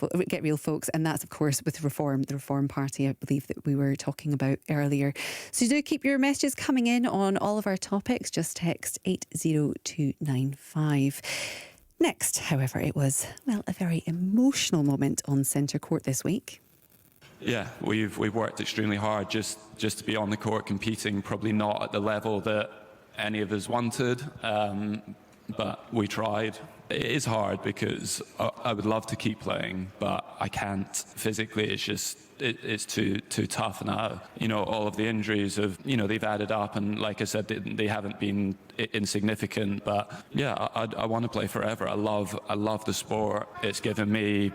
folks, and that's of course with Reform, the Reform Party, I believe, that we were talking about earlier. So do keep your messages coming in on all of our topics. Just text 80295. Next, however, it was, a very emotional moment on Centre Court this week. Yeah, we've worked extremely hard just to be on the court competing, probably not at the level that any of us wanted, but we tried. It is hard because I would love to keep playing, but I can't physically. It's just it's too tough now. All of the injuries they've added up, and like I said, they haven't been insignificant. But yeah, I want to play forever. I love the sport. It's given me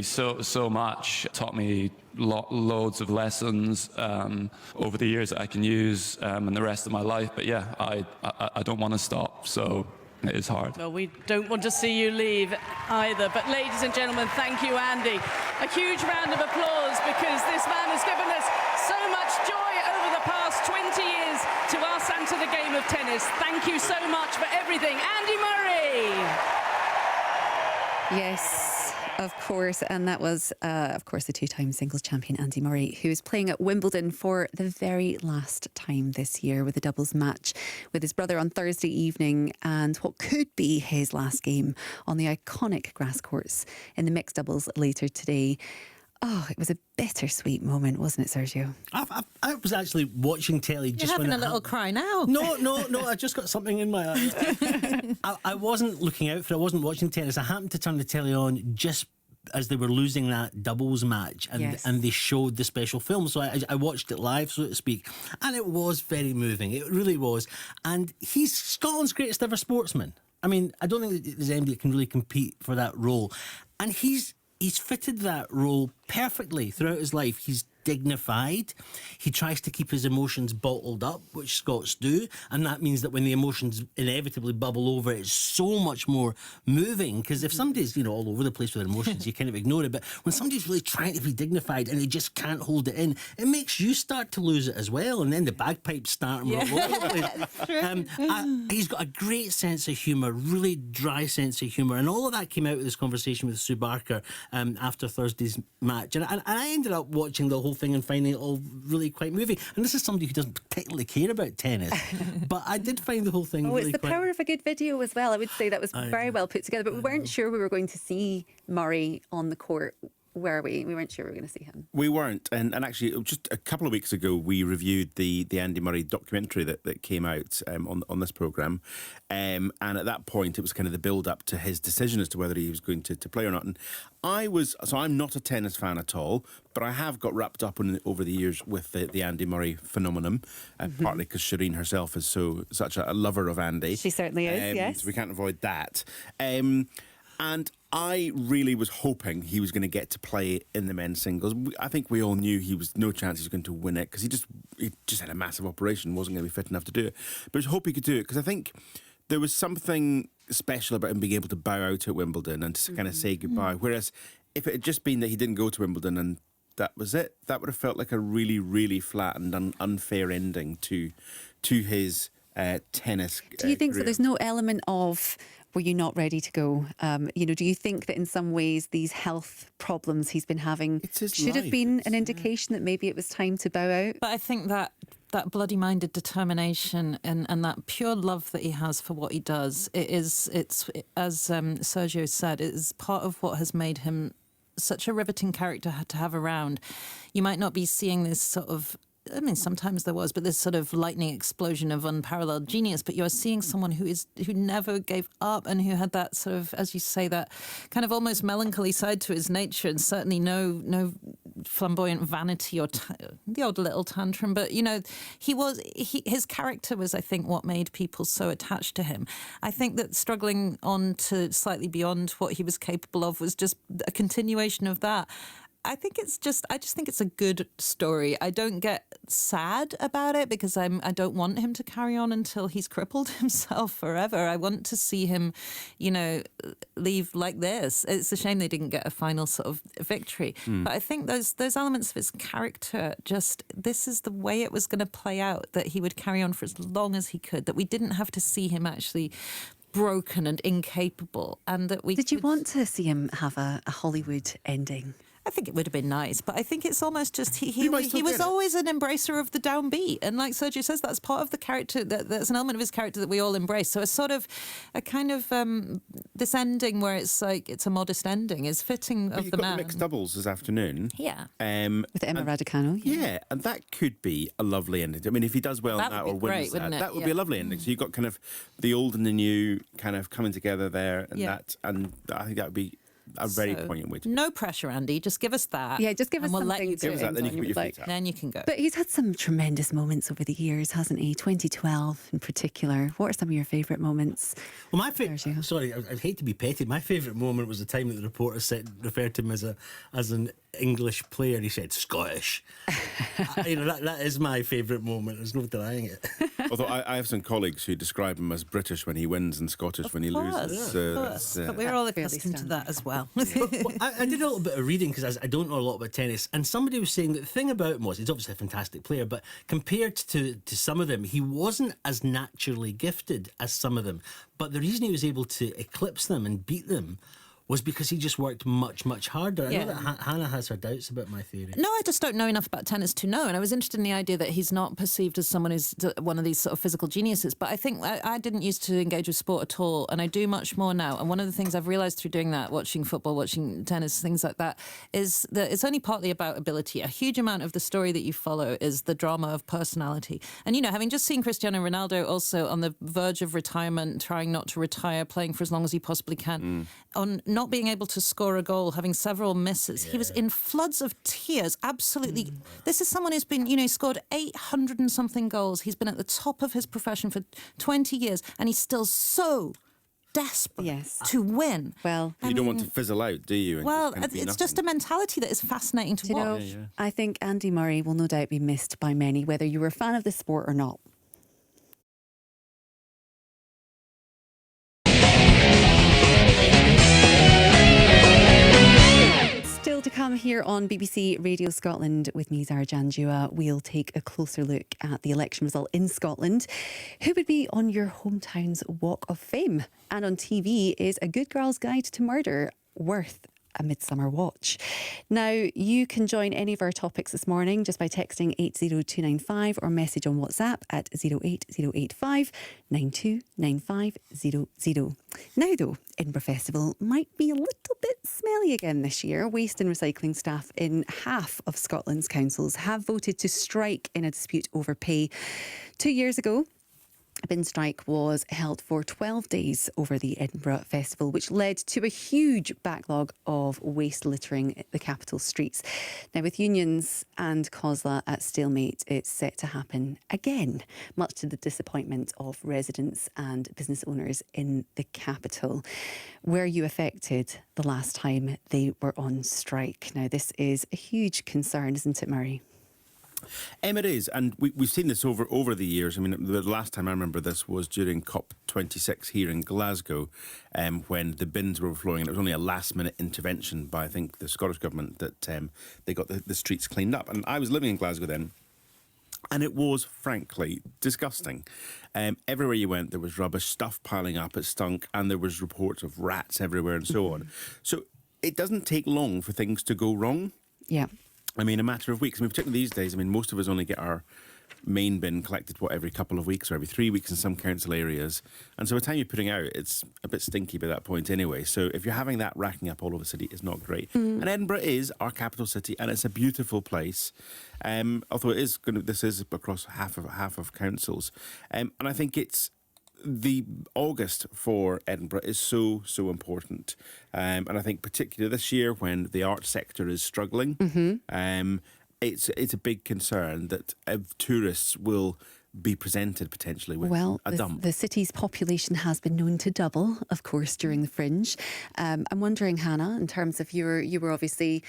so much. It taught me loads of lessons over the years that I can use in the rest of my life. But yeah, I don't want to stop. So. It is hard. Well, we don't want to see you leave either. But ladies and gentlemen, thank you, Andy. A huge round of applause because this man has given us so much joy over the past 20 years to us and to the game of tennis. Thank you so much for everything. Andy Murray. Yes. Of course, and that was, of course, the two-time singles champion Andy Murray, who is playing at Wimbledon for the very last time this year with a doubles match with his brother on Thursday evening, and what could be his last game on the iconic grass courts in the mixed doubles later today. Oh, it was a bittersweet moment, wasn't it, Sergio? I was actually watching telly just You're when having a little cry now. No, I just got something in my eye. I wasn't looking out for it. I wasn't watching tennis. I happened to turn the telly on just as they were losing that doubles match, and they showed the special film. So I watched it live, so to speak, and it was very moving. It really was. And he's Scotland's greatest ever sportsman. I mean, I don't think there's anybody that can really compete for that role. And he's fitted that role perfectly throughout his life. He's dignified. He tries to keep his emotions bottled up, which Scots do, and that means that when the emotions inevitably bubble over, it's so much more moving. Because if somebody's all over the place with their emotions, you kind of ignore it. But when somebody's really trying to be dignified and they just can't hold it in, it makes you start to lose it as well, and then the bagpipes start and all over the place. He's got a great sense of humour, really dry sense of humour, and all of that came out of this conversation with Sue Barker after Thursday's match, and I ended up watching the whole thing and finding it all really quite moving. And this is somebody who doesn't particularly care about tennis, but I did find the whole thing really it's the power of a good video as well. I would say that was very well put together, but we weren't sure we were going to see Murray on the court, were we? We weren't sure we were going to see him. We weren't, and actually just a couple of weeks ago we reviewed the Andy Murray documentary that came out on this programme, and at that point it was kind of the build up to his decision as to whether he was going to play or not. And I'm not a tennis fan at all, but I have got wrapped up over the years with the Andy Murray phenomenon, partly because Shereen herself is such a lover of Andy. She certainly is, yes. So we can't avoid that. And I really was hoping he was going to get to play in the men's singles. I think we all knew he was no chance he was going to win it because he just had a massive operation, wasn't going to be fit enough to do it. But I just hope he could do it because I think there was something special about him being able to bow out at Wimbledon and to kind of say goodbye. Whereas if it had just been that he didn't go to Wimbledon and that was it, that would have felt like a really, really flat and unfair ending to his tennis Do you think career. so? There's no element of, were you not ready to go? Do you think that in some ways these health problems he's been having should have been an indication that maybe it was time to bow out? But I think that bloody-minded determination and that pure love that he has for what he does, it's as Sergio said, it is part of what has made him such a riveting character to have around. You might not be seeing this sort of, I mean, sometimes there was, but this sort of lightning explosion of unparalleled genius. But you're seeing someone who never gave up and who had that sort of, as you say, that kind of almost melancholy side to his nature, and certainly no flamboyant vanity or the odd little tantrum. But his character was, I think, what made people so attached to him. I think that struggling on to slightly beyond what he was capable of was just a continuation of that. I just think it's a good story. I don't get sad about it because I don't want him to carry on until he's crippled himself forever. I want to see him, leave like this. It's a shame they didn't get a final sort of victory. But I think those elements of his character, this is the way it was going to play out, that he would carry on for as long as he could, that we didn't have to see him actually broken and incapable, and that we... Did you want to see him have a Hollywood ending? I think it would have been nice, but I think it's almost just he You might still was get it. always an embracer of the downbeat, and like Sergio says, that's part of the character. That's an element of his character that we all embrace. So it's sort of a kind of this ending where it's like it's a modest ending is fitting But of you've the got man. the mixed doubles this afternoon. Yeah. With Emma Raducanu. Yeah, and that could be a lovely ending. I mean, if he does well That in that would or be great, wins wouldn't that, it? that would Yeah. be a lovely ending. So you've got kind of the old and the new kind of coming together there, and Yeah. I think that would be a very So, poignant way to. no pressure, Andy. Just give us that. Yeah, just give and us we'll something let you to go. Give us that, then you end can on, put your like- feet up. Then you can go. But he's had some tremendous moments over the years, hasn't he? 2012 in particular. What are some of your favourite moments? Well, my favourite. Sorry, I'd hate to be petty. My favourite moment was the time that the reporter referred to him as an English player. He said Scottish. That is my favourite moment. There's no denying it. Although I have some colleagues who describe him as British when he wins and Scottish when he loses. So that's, But we're all accustomed to that as well. I did a little bit of reading because I don't know a lot about tennis, and somebody was saying that the thing about him was he's obviously a fantastic player, but compared to some of them, he wasn't as naturally gifted as some of them. But the reason he was able to eclipse them and beat them was because he just worked much, much harder. I know that Hannah has her doubts about my theory. No, I just don't know enough about tennis to know. And I was interested in the idea that he's not perceived as someone who's one of these sort of physical geniuses. But I think I didn't used to engage with sport at all, and I do much more now. And one of the things I've realised through doing that, watching football, watching tennis, things like that, is that it's only partly about ability. A huge amount of the story that you follow is the drama of personality. And, having just seen Cristiano Ronaldo also on the verge of retirement, trying not to retire, playing for as long as he possibly can, on not being able to score a goal, having several misses. He was in floods of tears, absolutely. This is someone who's been, scored 800 and something goals. He's been at the top of his profession for 20 years, and he's still so desperate to win. Well, you don't want to fizzle out, do you? And Well, just kind of be it's nothing. just a mentality that is fascinating to watch. I think Andy Murray will no doubt be missed by many, whether you were a fan of the sport or not. Still to come here on BBC Radio Scotland with me, Zara Janjua. We'll take a closer look at the election result in Scotland. Who would be on your hometown's Walk of Fame? And on TV, is A Good Girl's Guide to Murder worth a midsummer watch? Now, you can join any of our topics this morning just by texting 80295 or message on WhatsApp at 08085 929500. Now, though, Edinburgh Festival might be a little bit smelly again this year. Waste and recycling staff in half of Scotland's councils have voted to strike in a dispute over pay. 2 years ago, a bin strike was held for 12 days over the Edinburgh Festival, which led to a huge backlog of waste littering the capital streets. Now, with unions and COSLA at stalemate, it's set to happen again, much to the disappointment of residents and business owners in the capital. Were you affected the last time they were on strike? Now, this is a huge concern, isn't it, Murray? It is, and we've seen this over the years. I mean, the last time I remember this was during COP26 here in Glasgow, when the bins were overflowing, and it was only a last-minute intervention by, I think, the Scottish Government that they got the streets cleaned up. And I was living in Glasgow then, and it was, frankly, disgusting. Everywhere you went, there was rubbish, stuff piling up, it stunk, and there was reports of rats everywhere and so on. So it doesn't take long for things to go wrong. Yeah. I mean, a matter of weeks. I mean, particularly these days, most of us only get our main bin collected, every couple of weeks or every 3 weeks in some council areas. And so by the time you're putting out, it's a bit stinky by that point anyway. So if you're having that racking up all over the city, it's not great. And Edinburgh is our capital city, and it's a beautiful place. Although this is across half of councils. And I think it's the August for Edinburgh is so important, and I think particularly this year when the art sector is struggling, it's a big concern that tourists will be presented potentially with a dump. The city's population has been known to double, of course, during the Fringe. I'm wondering, Hannah, in terms of you were obviously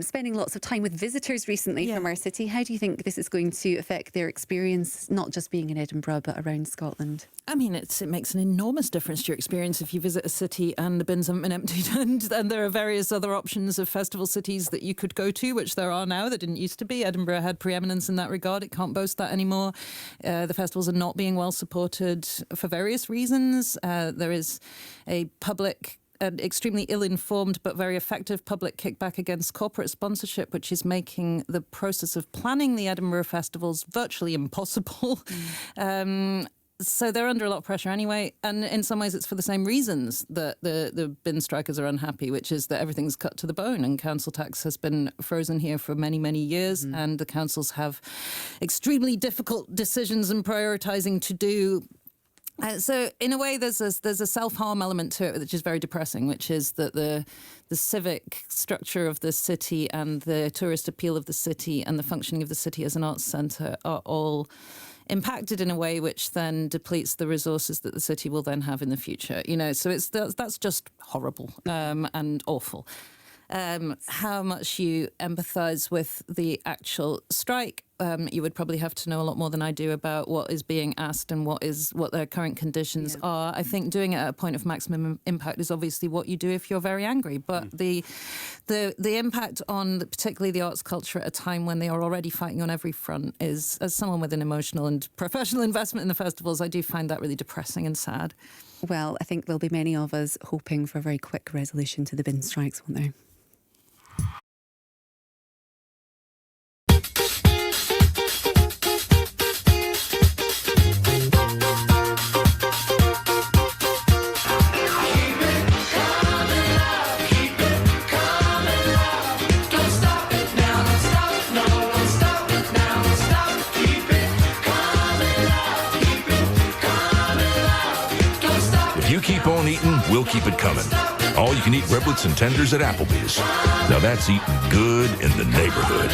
spending lots of time with visitors recently from our city. How do you think this is going to affect their experience, not just being in Edinburgh, but around Scotland? I mean, it makes an enormous difference to your experience if you visit a city and the bins haven't been emptied, and there are various other options of festival cities that you could go to, which there are now, that didn't used to be. Edinburgh had preeminence in that regard. It can't boast that anymore. The festivals are not being well supported for various reasons. There is a public an extremely ill-informed but very effective public kickback against corporate sponsorship, which is making the process of planning the Edinburgh festivals virtually impossible. So they're under a lot of pressure anyway, and in some ways it's for the same reasons that the bin strikers are unhappy, which is that everything's cut to the bone, and council tax has been frozen here for many, many years, and the councils have extremely difficult decisions and prioritising to do. So in a way, there's a self-harm element to it, which is very depressing, which is that the civic structure of the city and the tourist appeal of the city and the functioning of the city as an arts centre are all impacted in a way which then depletes the resources that the city will then have in the future. So that's just horrible and awful. How much you empathise with the actual strike, you would probably have to know a lot more than I do about what is being asked and what their current conditions are. I think doing it at a point of maximum impact is obviously what you do if you're very angry. But the impact on particularly the arts culture at a time when they are already fighting on every front is, as someone with an emotional and professional investment in the festivals, I do find that really depressing and sad. Well, I think there'll be many of us hoping for a very quick resolution to the bin strikes, won't there? You keep on eating, we'll keep it coming. All you can eat riblets and tenders at Applebee's. Now that's eating good in the neighborhood.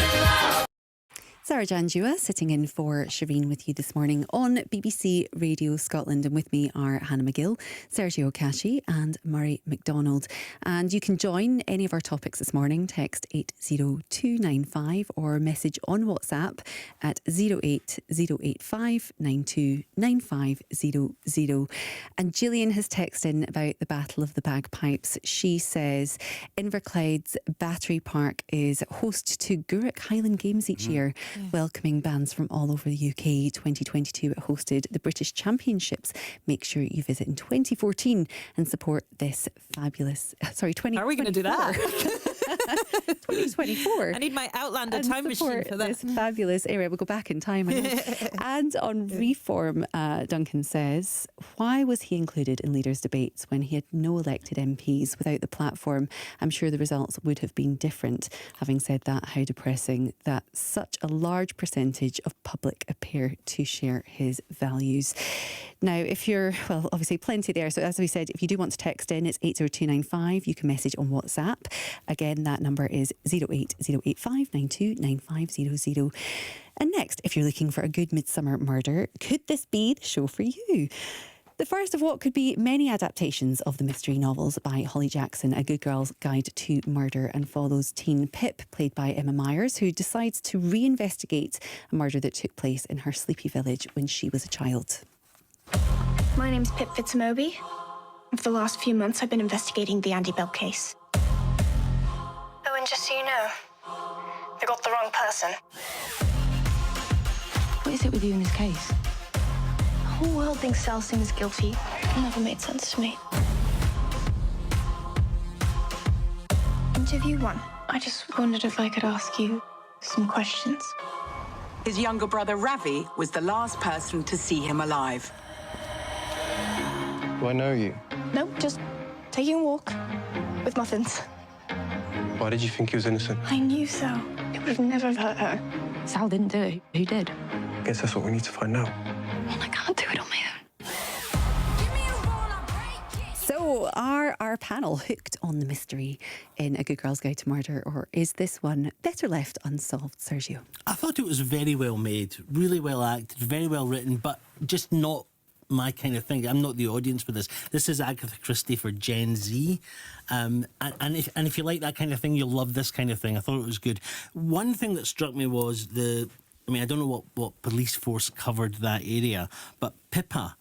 Sarah Janjua sitting in for Shereen with you this morning on BBC Radio Scotland, and with me are Hannah McGill, Sergio Casci and Murray MacDonald. And you can join any of our topics this morning. Text 80295 or message on WhatsApp at 08085 929500. And Gillian has texted in about the Battle of the Bagpipes. She says Inverclyde's Battery Park is host to Gourock Highland Games each year, welcoming bands from all over the UK. 2022 it hosted the British Championships. Make sure you visit in 2014 and support this fabulous... Sorry, 2024. Are we going to do that? 2024. I need my Outlander time machine for that. This fabulous area. We'll go back in time. And on Reform, Duncan says, why was he included in leaders' debates when he had no elected MPs? Without the platform, I'm sure the results would have been different. Having said that, how depressing that such a large percentage of public appear to share his values. Now, if you're, well, obviously plenty there. So as we said, if you do want to text in, it's 80295. You can message on WhatsApp. Again, that number is 08085 929500. And next, if you're looking for a good midsummer murder, could this be the show for you? The first of what could be many adaptations of the mystery novels by Holly Jackson, A Good Girl's Guide to Murder, and follows teen Pip, played by Emma Myers, who decides to reinvestigate a murder that took place in her sleepy village when she was a child. My name's Pip Fitzmoby. For the last few months, I've been investigating the Andy Bell case. Oh, and just so you know, they got the wrong person. What is it with you in this case? The whole world thinks Selsing is guilty. It never made sense to me. Interview 1. I just wondered if I could ask you some questions. His younger brother, Ravi, was the last person to see him alive. Do I know you? No, just taking a walk with muffins. Why did you think he was innocent? I knew so. It would have never hurt her. Sal didn't do it. Who did? I guess that's what we need to find out. And I can't do it on my own. So are our panel hooked on the mystery in A Good Girl's Guide to Murder, or is this one better left unsolved, Sergio? I thought it was very well made, really well acted, very well written, but just not my kind of thing. I'm not the audience for this. This is Agatha Christie for Gen Z. And if you like that kind of thing, you'll love this kind of thing. I thought it was good. One thing that struck me was I don't know what police force covered that area, but Pippa,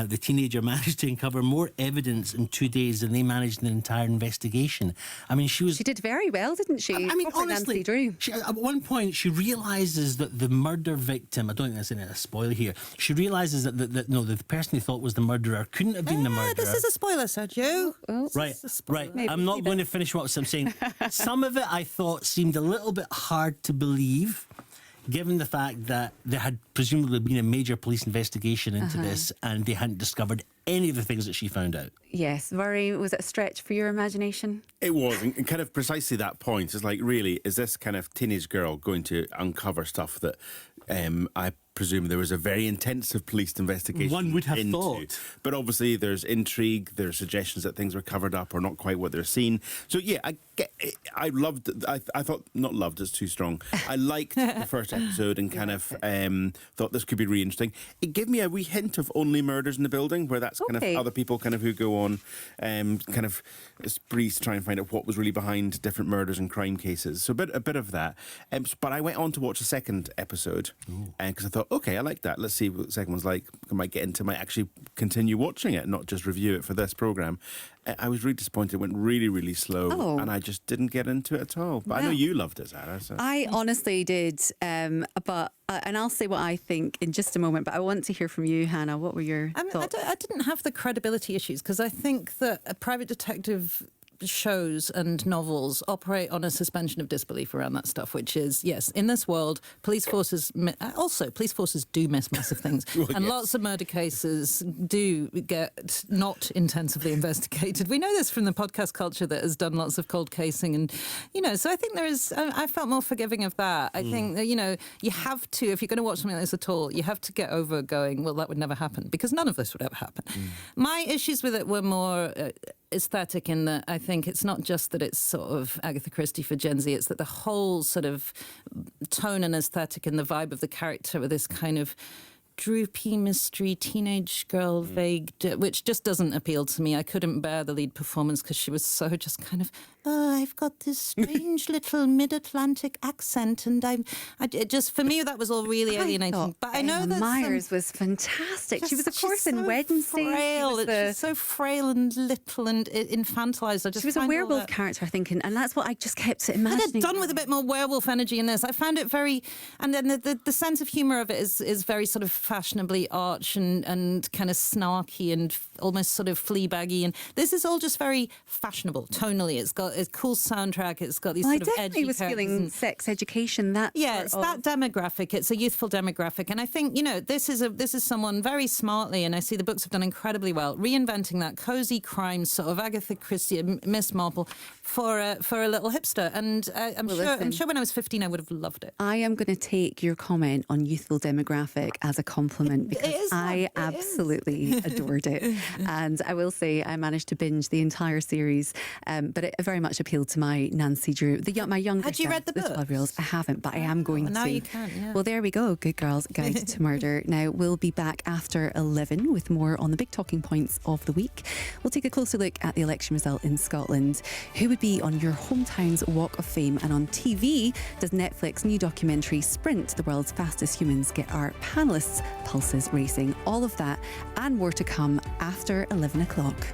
the teenager managed to uncover more evidence in 2 days than they managed in an entire investigation. I mean, she did very well, didn't she? I mean, Proper honestly, Nancy Drew. at one point she realises that the murder victim, I don't think that's a spoiler here, she realises that the person they thought was the murderer couldn't have been the murderer. This is a spoiler, Sergio. Right. I'm not going to finish what I'm saying. Some of it I thought seemed a little bit hard to believe, given the fact that there had presumably been a major police investigation into this and they hadn't discovered any of the things that she found out. Yes. Murray, was it a stretch for your imagination? It was, and kind of precisely that point. It's like, really, is this kind of teenage girl going to uncover stuff that I presume there was a very intensive police investigation. One would have into. thought. But obviously there's intrigue, there's suggestions that things were covered up or not quite what they're seen. So yeah, I loved, I thought, not loved is too strong. I liked the first episode and kind of thought this could be really interesting. It gave me a wee hint of Only Murders in the Building, where that's kind of other people kind of who go on kind of sprees to try and find out what was really behind different murders and crime cases. So a bit of that. But I went on to watch the second episode because I thought, okay, I like that. Let's see what the second one's like. I might actually continue watching it, not just review it for this programme. I was really disappointed. It went really, really slow, and I just didn't get into it at all. But I know you loved it, Sarah. So. I honestly did, but and I'll say what I think in just a moment. But I want to hear from you, Hannah. What were your thoughts? I didn't have the credibility issues because I think that a private detective shows and novels operate on a suspension of disbelief around that stuff, which is, yes, in this world, police forces do miss massive things. And lots of murder cases do get not intensively investigated. We know this from the podcast culture that has done lots of cold casing. And, so I think I felt more forgiving of that. I think that, you have to, if you're going to watch something like this at all, you have to get over going, well, that would never happen, because none of this would ever happen. My issues with it were more aesthetic in that I think it's not just that it's sort of Agatha Christie for Gen Z, it's that the whole sort of tone and aesthetic and the vibe of the character with this kind of droopy mystery teenage girl vague, which just doesn't appeal to me. I couldn't bear the lead performance because she was so just kind of, I've got this strange little mid-Atlantic accent, and it just, for me, that was all really alienating. But I know that Myers was fantastic. She was, of course, in Wednesday. She's so frail and little and infantilized. She was a werewolf character, I think, and that's what I just kept imagining. I had done with a bit more werewolf energy in this. I found it very, and then the sense of humour of it is very sort of fashionably arch and kind of snarky and almost sort of Fleabaggy, and this is all just very fashionable tonally. It's got a cool soundtrack. It's got these sort of edgy I definitely was feeling sex education. That it's that demographic. It's a youthful demographic, and I think this is someone very smartly, and I see the books have done incredibly well reinventing that cozy crime sort of Agatha Christie, Miss Marple for a little hipster. And I'm sure when I was 15 I would have loved it. I am going to take your comment on youthful demographic as a compliment because I absolutely adored it. And I will say I managed to binge the entire series, but it very much appealed to my Nancy Drew, my younger. Had you read the book? 12-year-olds. I haven't, but I am going to. Now you can, yeah. Well, there we go. Good Girls Guide to Murder. Now, we'll be back after 11 with more on the big talking points of the week. We'll take a closer look at the election result in Scotland. Who would be on your hometown's Walk of Fame? And on TV, does Netflix new documentary Sprint, the world's fastest humans, get our panellists' pulses racing? All of that and more to come after 11 o'clock.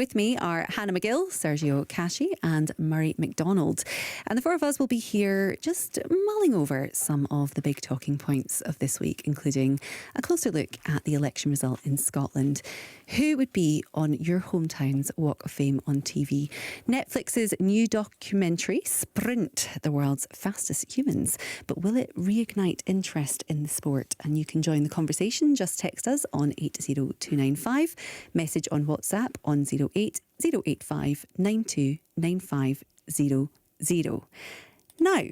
With me are Hannah McGill, Sergio Casci and Murray MacDonald. And the four of us will be here just mulling over some of the big talking points of this week, including a closer look at the election result in Scotland. Who would be on your hometown's Walk of Fame on TV? Netflix's new documentary, Sprint, the world's fastest humans. But will it reignite interest in the sport? And you can join the conversation. Just text us on 80295, message on WhatsApp on 08085 92 9500. Now,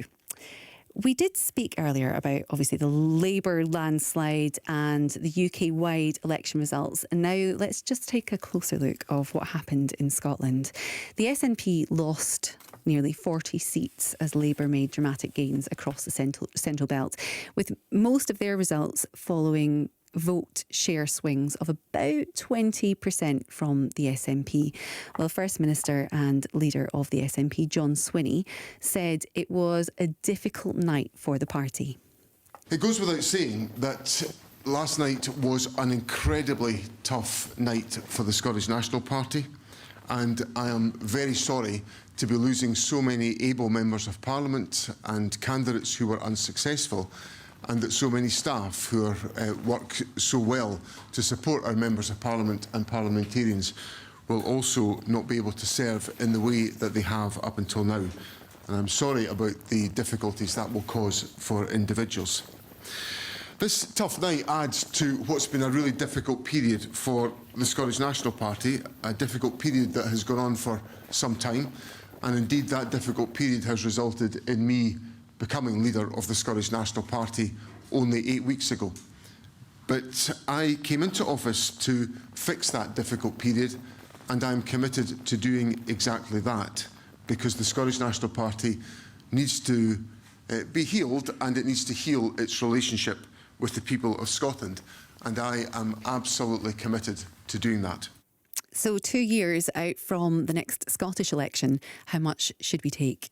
we did speak earlier about, obviously, the Labour landslide and the UK-wide election results. And now let's just take a closer look of what happened in Scotland. The SNP lost nearly 40 seats as Labour made dramatic gains across the central belt, with most of their results following vote share swings of about 20% from the SNP. Well, First Minister and leader of the SNP, John Swinney, said it was a difficult night for the party. It goes without saying that last night was an incredibly tough night for the Scottish National Party, and I am very sorry to be losing so many able members of Parliament and candidates who were unsuccessful, and that so many staff who work so well to support our members of Parliament and parliamentarians will also not be able to serve in the way that they have up until now. And I'm sorry about the difficulties that will cause for individuals. This tough night adds to what's been a really difficult period for the Scottish National Party, a difficult period that has gone on for some time, and indeed that difficult period has resulted in me becoming leader of the Scottish National Party only 8 weeks ago. But I came into office to fix that difficult period, and I'm committed to doing exactly that, because the Scottish National Party needs to be healed, and it needs to heal its relationship with the people of Scotland, and I am absolutely committed to doing that. So 2 years out from the next Scottish election, how much should we take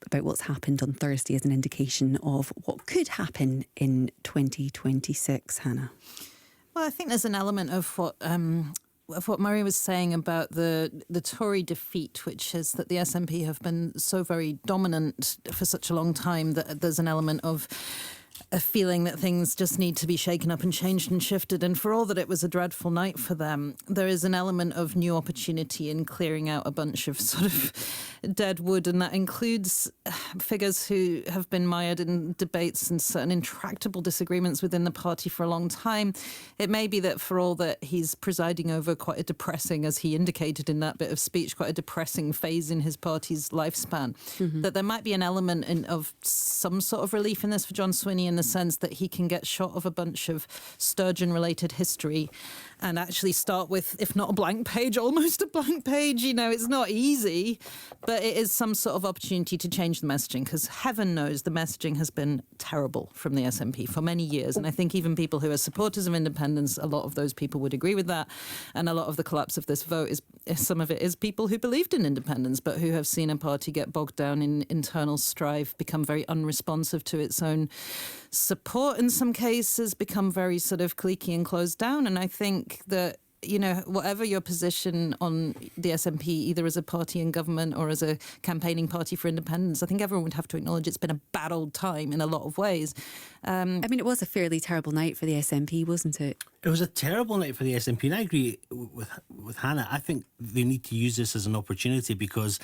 about what's happened on Thursday as an indication of what could happen in 2026, Hannah? Well, I think there's an element of what Murray was saying about the Tory defeat, which is that the SNP have been so very dominant for such a long time that there's an element of a feeling that things just need to be shaken up and changed and shifted. And for all that it was a dreadful night for them, there is an element of new opportunity in clearing out a bunch of sort of dead wood. And that includes figures who have been mired in debates and certain intractable disagreements within the party for a long time. It may be that for all that he's presiding over quite a depressing, as he indicated in that bit of speech, quite a depressing phase in his party's lifespan, that there might be an element of some sort of relief in this for John Swinney, in the sense that he can get shot of a bunch of Sturgeon-related history and actually start with, if not a blank page, almost a blank page. You know, it's not easy, but it is some sort of opportunity to change the messaging, because heaven knows the messaging has been terrible from the SNP for many years. And I think even people who are supporters of independence, a lot of those people would agree with that. And a lot of the collapse of this vote is some of it is people who believed in independence, but who have seen a party get bogged down in internal strife, become very unresponsive to its own support in some cases, become very sort of cliquey and closed down. And I think that, you know, whatever your position on the SNP, either as a party in government or as a campaigning party for independence, I think everyone would have to acknowledge it's been a bad old time in a lot of ways. I mean, it was a fairly terrible night for the SNP, wasn't it? It was a terrible night for the SNP, and I agree with Hannah. I think they need to use this as an opportunity, because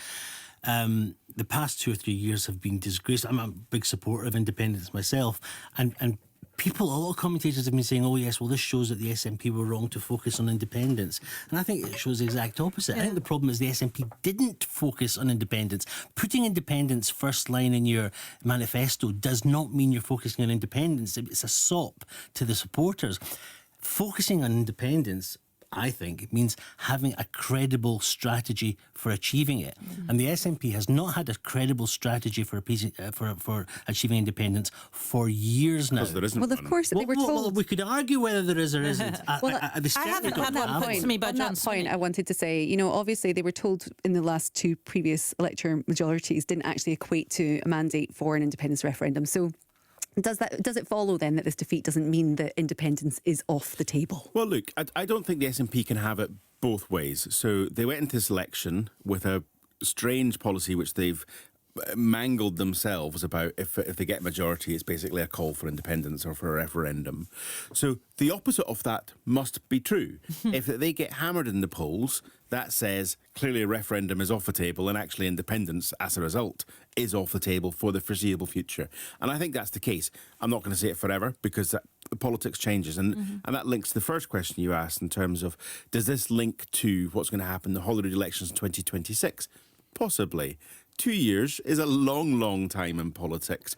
the past 2 or 3 years have been disgraceful. I'm a big supporter of independence myself, and people, a lot of commentators have been saying, oh yes, well, this shows that the SNP were wrong to focus on independence. And I think it shows the exact opposite. Yeah. I think the problem is the SNP didn't focus on independence. Putting independence first line in your manifesto does not mean you're focusing on independence. It's a sop to the supporters. Focusing on independence, I think, it means having a credible strategy for achieving it. And the SNP has not had a credible strategy for achieving independence for years now. There isn't well, of course, they were told... Well, we could argue whether there is or isn't. I haven't had one point. On that point, I wanted to say, you know, obviously they were told in the last 2 previous electoral majorities didn't actually equate to a mandate for an independence referendum. So does it follow then that this defeat doesn't mean that independence is off the table? Well, look, I don't think the SNP can have it both ways. So they went into this election with a strange policy which they've mangled themselves about. If they get majority, it's basically a call for independence or for a referendum. So the opposite of that must be true. If they get hammered in the polls, that says clearly a referendum is off the table, and actually independence as a result is off the table for the foreseeable future. And I think that's the case. I'm not going to say it forever, because the politics changes, and that links to the first question you asked in terms of, does this link to what's going to happen in the Holyrood elections in 2026? Possibly. 2 years is a long, long time in politics.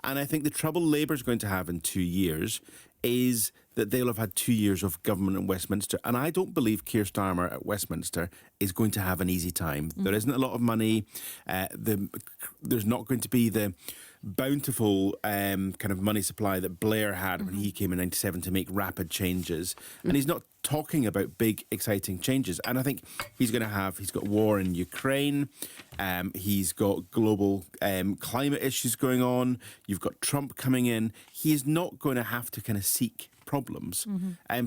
And I think the trouble Labour's going to have in 2 years is that they'll have had 2 years of government in Westminster. And I don't believe Keir Starmer at Westminster is going to have an easy time. There isn't a lot of money. There's not going to be the bountiful kind of money supply that Blair had when he came in '97 to make rapid changes. And he's not talking about big, exciting changes. And I think he's got war in Ukraine. He's got global climate issues going on. You've got Trump coming in. He is not going to have to kind of seek problems.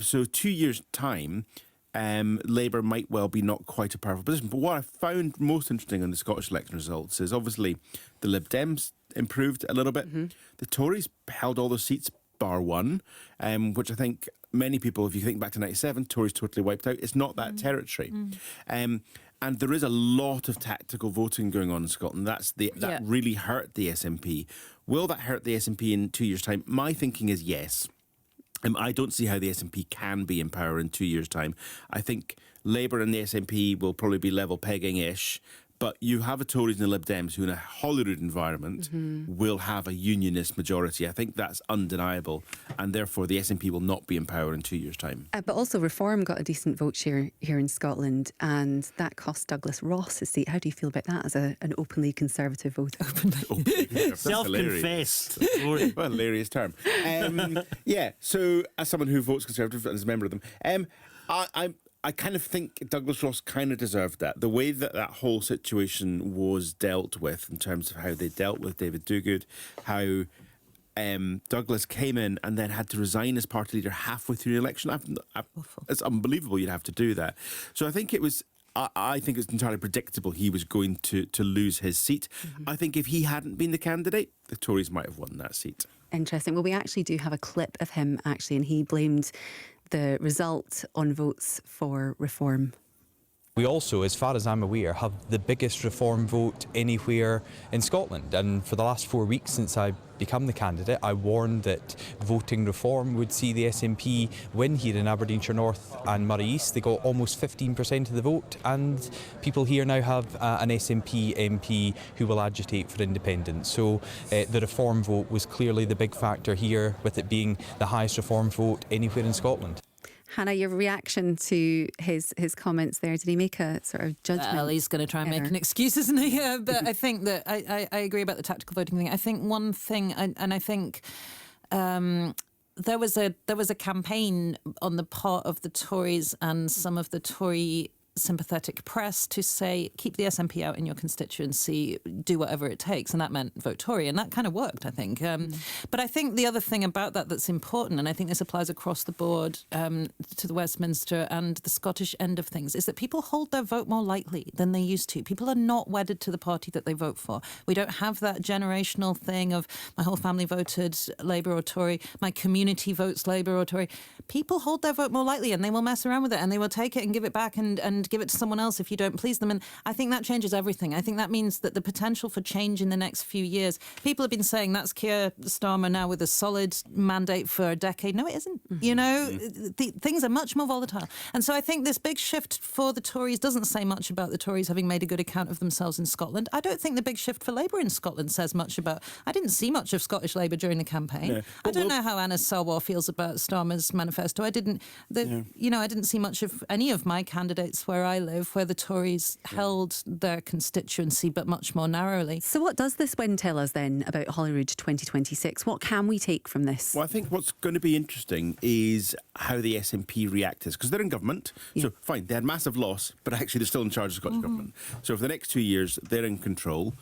So 2 years' time, Labour might well be not quite a powerful position. But what I found most interesting in the Scottish election results is obviously the Lib Dems improved a little bit. The Tories held all the seats bar one, which I think many people, if you think back to '97, Tories totally wiped out. It's not that territory. And there is a lot of tactical voting going on in Scotland. That really hurt the SNP. Will that hurt the SNP in 2 years' time? My thinking is yes. I don't see how the SNP can be in power in 2 years' time. I think Labour and the SNP will probably be level pegging-ish, but you have a Tories and a Lib Dems who in a Holyrood environment will have a unionist majority. I think that's undeniable, and therefore the SNP will not be in power in 2 years' time. But also Reform got a decent vote share here in Scotland, and that cost Douglas Ross his seat. How do you feel about that as an openly Conservative voter? Self-confessed. Well, hilarious term. So as someone who votes Conservative and is a member of them, I kind of think Douglas Ross kind of deserved that. The way that whole situation was dealt with in terms of how they dealt with David Dogood, how Douglas came in and then had to resign as party leader halfway through the election. It's unbelievable you'd have to do that. So I think it was... I think it's entirely predictable he was going to lose his seat. I think if he hadn't been the candidate, the Tories might have won that seat. Interesting. Well, we actually do have a clip of him, actually, and he blamed the result on votes for Reform. We also, as far as I'm aware, have the biggest Reform vote anywhere in Scotland. And for the last 4 weeks since I become the candidate, I warned that voting Reform would see the SNP win here in Aberdeenshire North and Moray East. They got almost 15% of the vote, and people here now have an SNP MP who will agitate for independence. So the Reform vote was clearly the big factor here, with it being the highest Reform vote anywhere in Scotland. Hannah, your reaction to his comments there, did he make a sort of judgment? Well, he's going to try and make an excuse, isn't he? But I think that I agree about the tactical voting thing. I think one thing, and I think there was a campaign on the part of the Tories and some of the Tory sympathetic press to say, keep the SNP out in your constituency, do whatever it takes, and that meant vote Tory, and that kind of worked, I think. But I think the other thing about that's important, and I think this applies across the board to the Westminster and the Scottish end of things, is that people hold their vote more lightly than they used to. People are not wedded to the party that they vote for. We don't have that generational thing of my whole family voted Labour or Tory, my community votes Labour or Tory. People hold their vote more lightly, and they will mess around with it, and they will take it and give it back and give it to someone else if you don't please them. And I think that changes everything. I think that means that the potential for change in the next few years, people have been saying that's Keir Starmer now with a solid mandate for a decade. No, it isn't. You know, things are much more volatile. And so I think this big shift for the Tories doesn't say much about the Tories having made a good account of themselves in Scotland. I don't think the big shift for Labour in Scotland says much about... I didn't see much of Scottish Labour during the campaign. Yeah. I don't know how Anna Sarwar feels about Starmer's manifesto. I didn't see much of any of my candidates where I live, where the Tories held their constituency, but much more narrowly. So what does this win tell us then about Holyrood 2026? What can we take from this? Well, I think what's going to be interesting is how the SNP react is, because they're in government. Yeah. So fine, they had massive loss, but actually they're still in charge of Scottish government. So for the next 2 years, they're in control.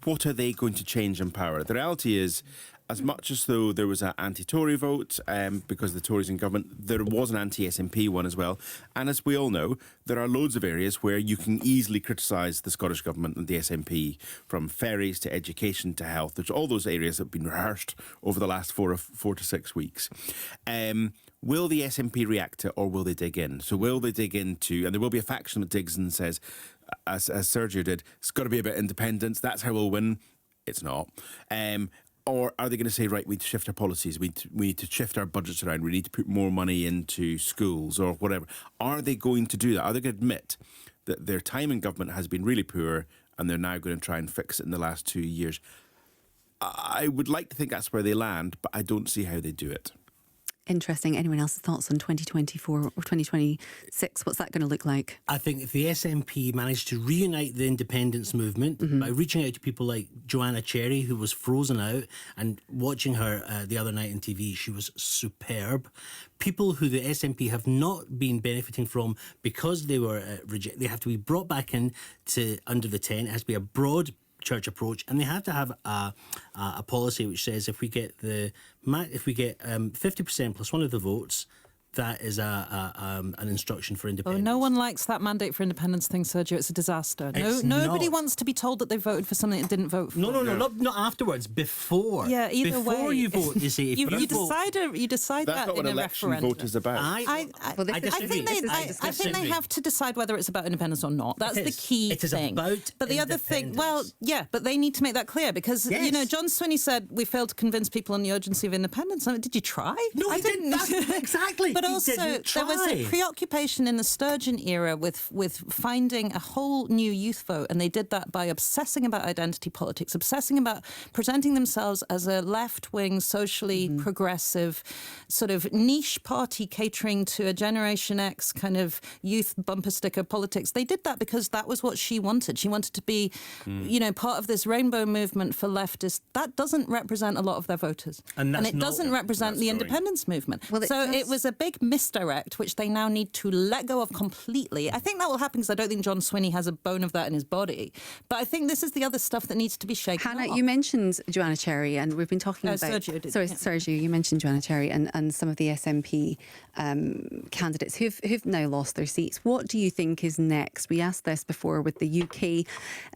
What are they going to change in power? The reality is, as much as though there was an anti-Tory vote because the Tories in government, there was an anti-SNP one as well. And as we all know, there are loads of areas where you can easily criticise the Scottish government and the SNP, from ferries to education to health. There's all those areas that have been rehearsed over the last 4 to 6 weeks. Will the SNP react to, or will they dig in? So will they dig into, and there will be a faction that digs in and says, as Sergio did, it's got to be about independence, that's how we'll win. It's not. Or are they going to say, right, we need to shift our policies, we need to shift our budgets around, we need to put more money into schools or whatever? Are they going to do that? Are they going to admit that their time in government has been really poor and they're now going to try and fix it in the last 2 years? I would like to think that's where they land, but I don't see how they do it. Interesting. Anyone else's thoughts on 2024 or 2026? What's that going to look like? I think if the SNP managed to reunite the independence movement by reaching out to people like Joanna Cherry, who was frozen out, and watching her the other night on TV, she was superb. People who the SNP have not been benefiting from because they were rejected, they have to be brought back in to under the tent. It has to be a broad church approach, and they have to have a policy which says if we get 50% plus one of the votes, that is an instruction for independence. Oh, no one likes that mandate for independence thing, Sergio. It's a disaster. Nobody wants to be told that they voted for something that didn't vote for. No, not afterwards. Before. Yeah, either way. Before you vote, you see. You decide That's that not what in a election referendum. vote is about. I think they have to decide whether it's about independence or not. That's the key thing. It is about But the other thing, but they need to make that clear because, John Swinney said we failed to convince people on the urgency of independence. I mean, did you try? No, I didn't. Exactly. But also, there was a preoccupation in the Sturgeon era with finding a whole new youth vote, and they did that by obsessing about identity politics, obsessing about presenting themselves as a left-wing, socially progressive, sort of niche party catering to a Generation X kind of youth bumper sticker politics. They did that because that was what she wanted. She wanted to be, part of this rainbow movement for leftists. That doesn't represent a lot of their voters. And it doesn't represent the independence movement. Well, it was a big misdirect, which they now need to let go of completely. I think that will happen because I don't think John Swinney has a bone of that in his body. But I think this is the other stuff that needs to be shaken Hannah, off. you mentioned Joanna Cherry, and we've been talking about... Sergio did. Sergio, you mentioned Joanna Cherry and some of the SNP candidates who've now lost their seats. What do you think is next? We asked this before with the UK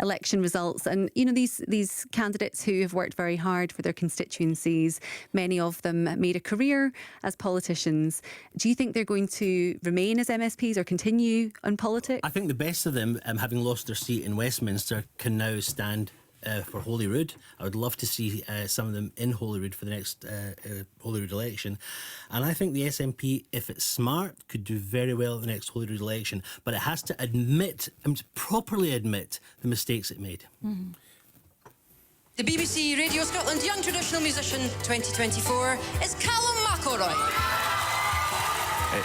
election results, and these candidates who have worked very hard for their constituencies, many of them made a career as politicians. Do you think they're going to remain as MSPs or continue on politics? I think the best of them, having lost their seat in Westminster, can now stand for Holyrood. I would love to see some of them in Holyrood for the next Holyrood election. And I think the SNP, if it's smart, could do very well at the next Holyrood election. But it has to properly admit the mistakes it made. Mm-hmm. The BBC Radio Scotland Young Traditional Musician 2024 is Callum McElroy.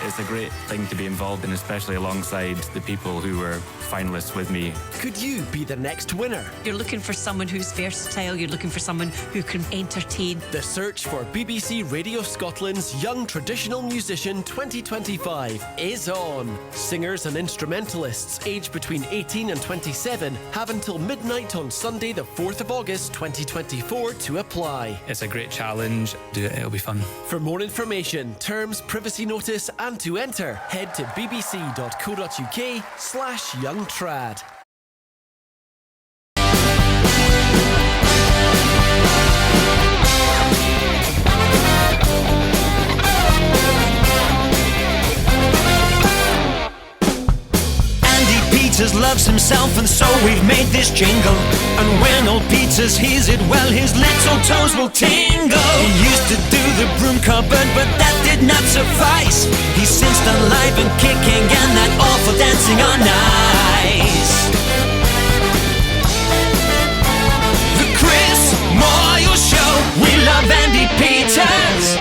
It's a great thing to be involved in, especially alongside the people who were finalists with me. Could you be the next winner? You're looking for someone who's versatile, you're looking for someone who can entertain. The search for BBC Radio Scotland's Young Traditional Musician 2025 is on. Singers and instrumentalists aged between 18 and 27 have until midnight on Sunday the 4th of August 2024 to apply. It's a great challenge. Do it, it'll be fun. For more information, terms, privacy notice and to enter, head to bbc.co.uk/youngtrad. Peters loves himself, and so we've made this jingle. And when old Peters hears it, well, his little toes will tingle. He used to do the broom cupboard, but that did not suffice. He's since done live and kicking and that awful dancing on ice. The Chris Moyle Show, we love Andy Peters.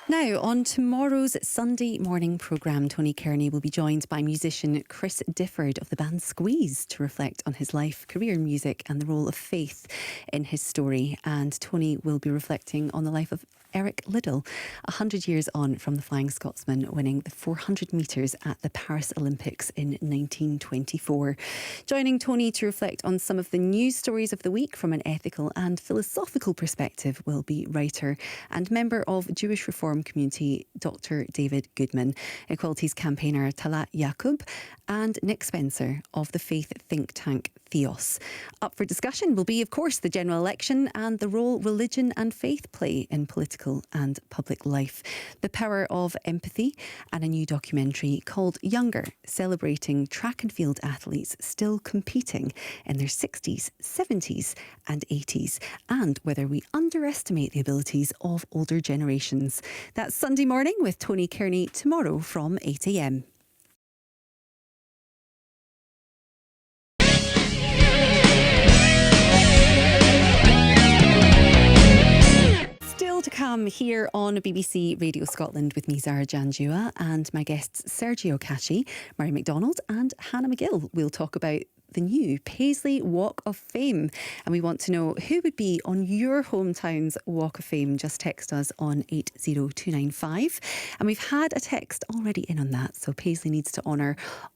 Now, Now, on tomorrow's Sunday morning programme, Tony Kearney will be joined by musician Chris Difford of the band Squeeze to reflect on his life, career in music and the role of faith in his story. And Tony will be reflecting on the life of Eric Liddell, 100 years on from the Flying Scotsman winning the 400 metres at the Paris Olympics in 1924. Joining Tony to reflect on some of the news stories of the week from an ethical and philosophical perspective will be writer and member of Jewish Reform community Dr. David Goodman, equalities campaigner Talat Yaqub, and Nick Spencer of the faith think tank Theos. Up for discussion will be, of course, the general election and the role religion and faith play in political and public life, the power of empathy, and a new documentary called Younger, celebrating track and field athletes still competing in their 60s, 70s and 80s, and whether we underestimate the abilities of older generations. That's Sunday morning with Tony Kearney tomorrow from 8 a.m. Still to come here on BBC Radio Scotland with me, Zara Janjua, and my guests Sergio Caci, Murray MacDonald and Hannah McGill. We'll talk about the new Paisley Walk of Fame. And we want to know who would be on your hometown's Walk of Fame. Just text us on 80295. And we've had a text already in on that. So Paisley needs to honour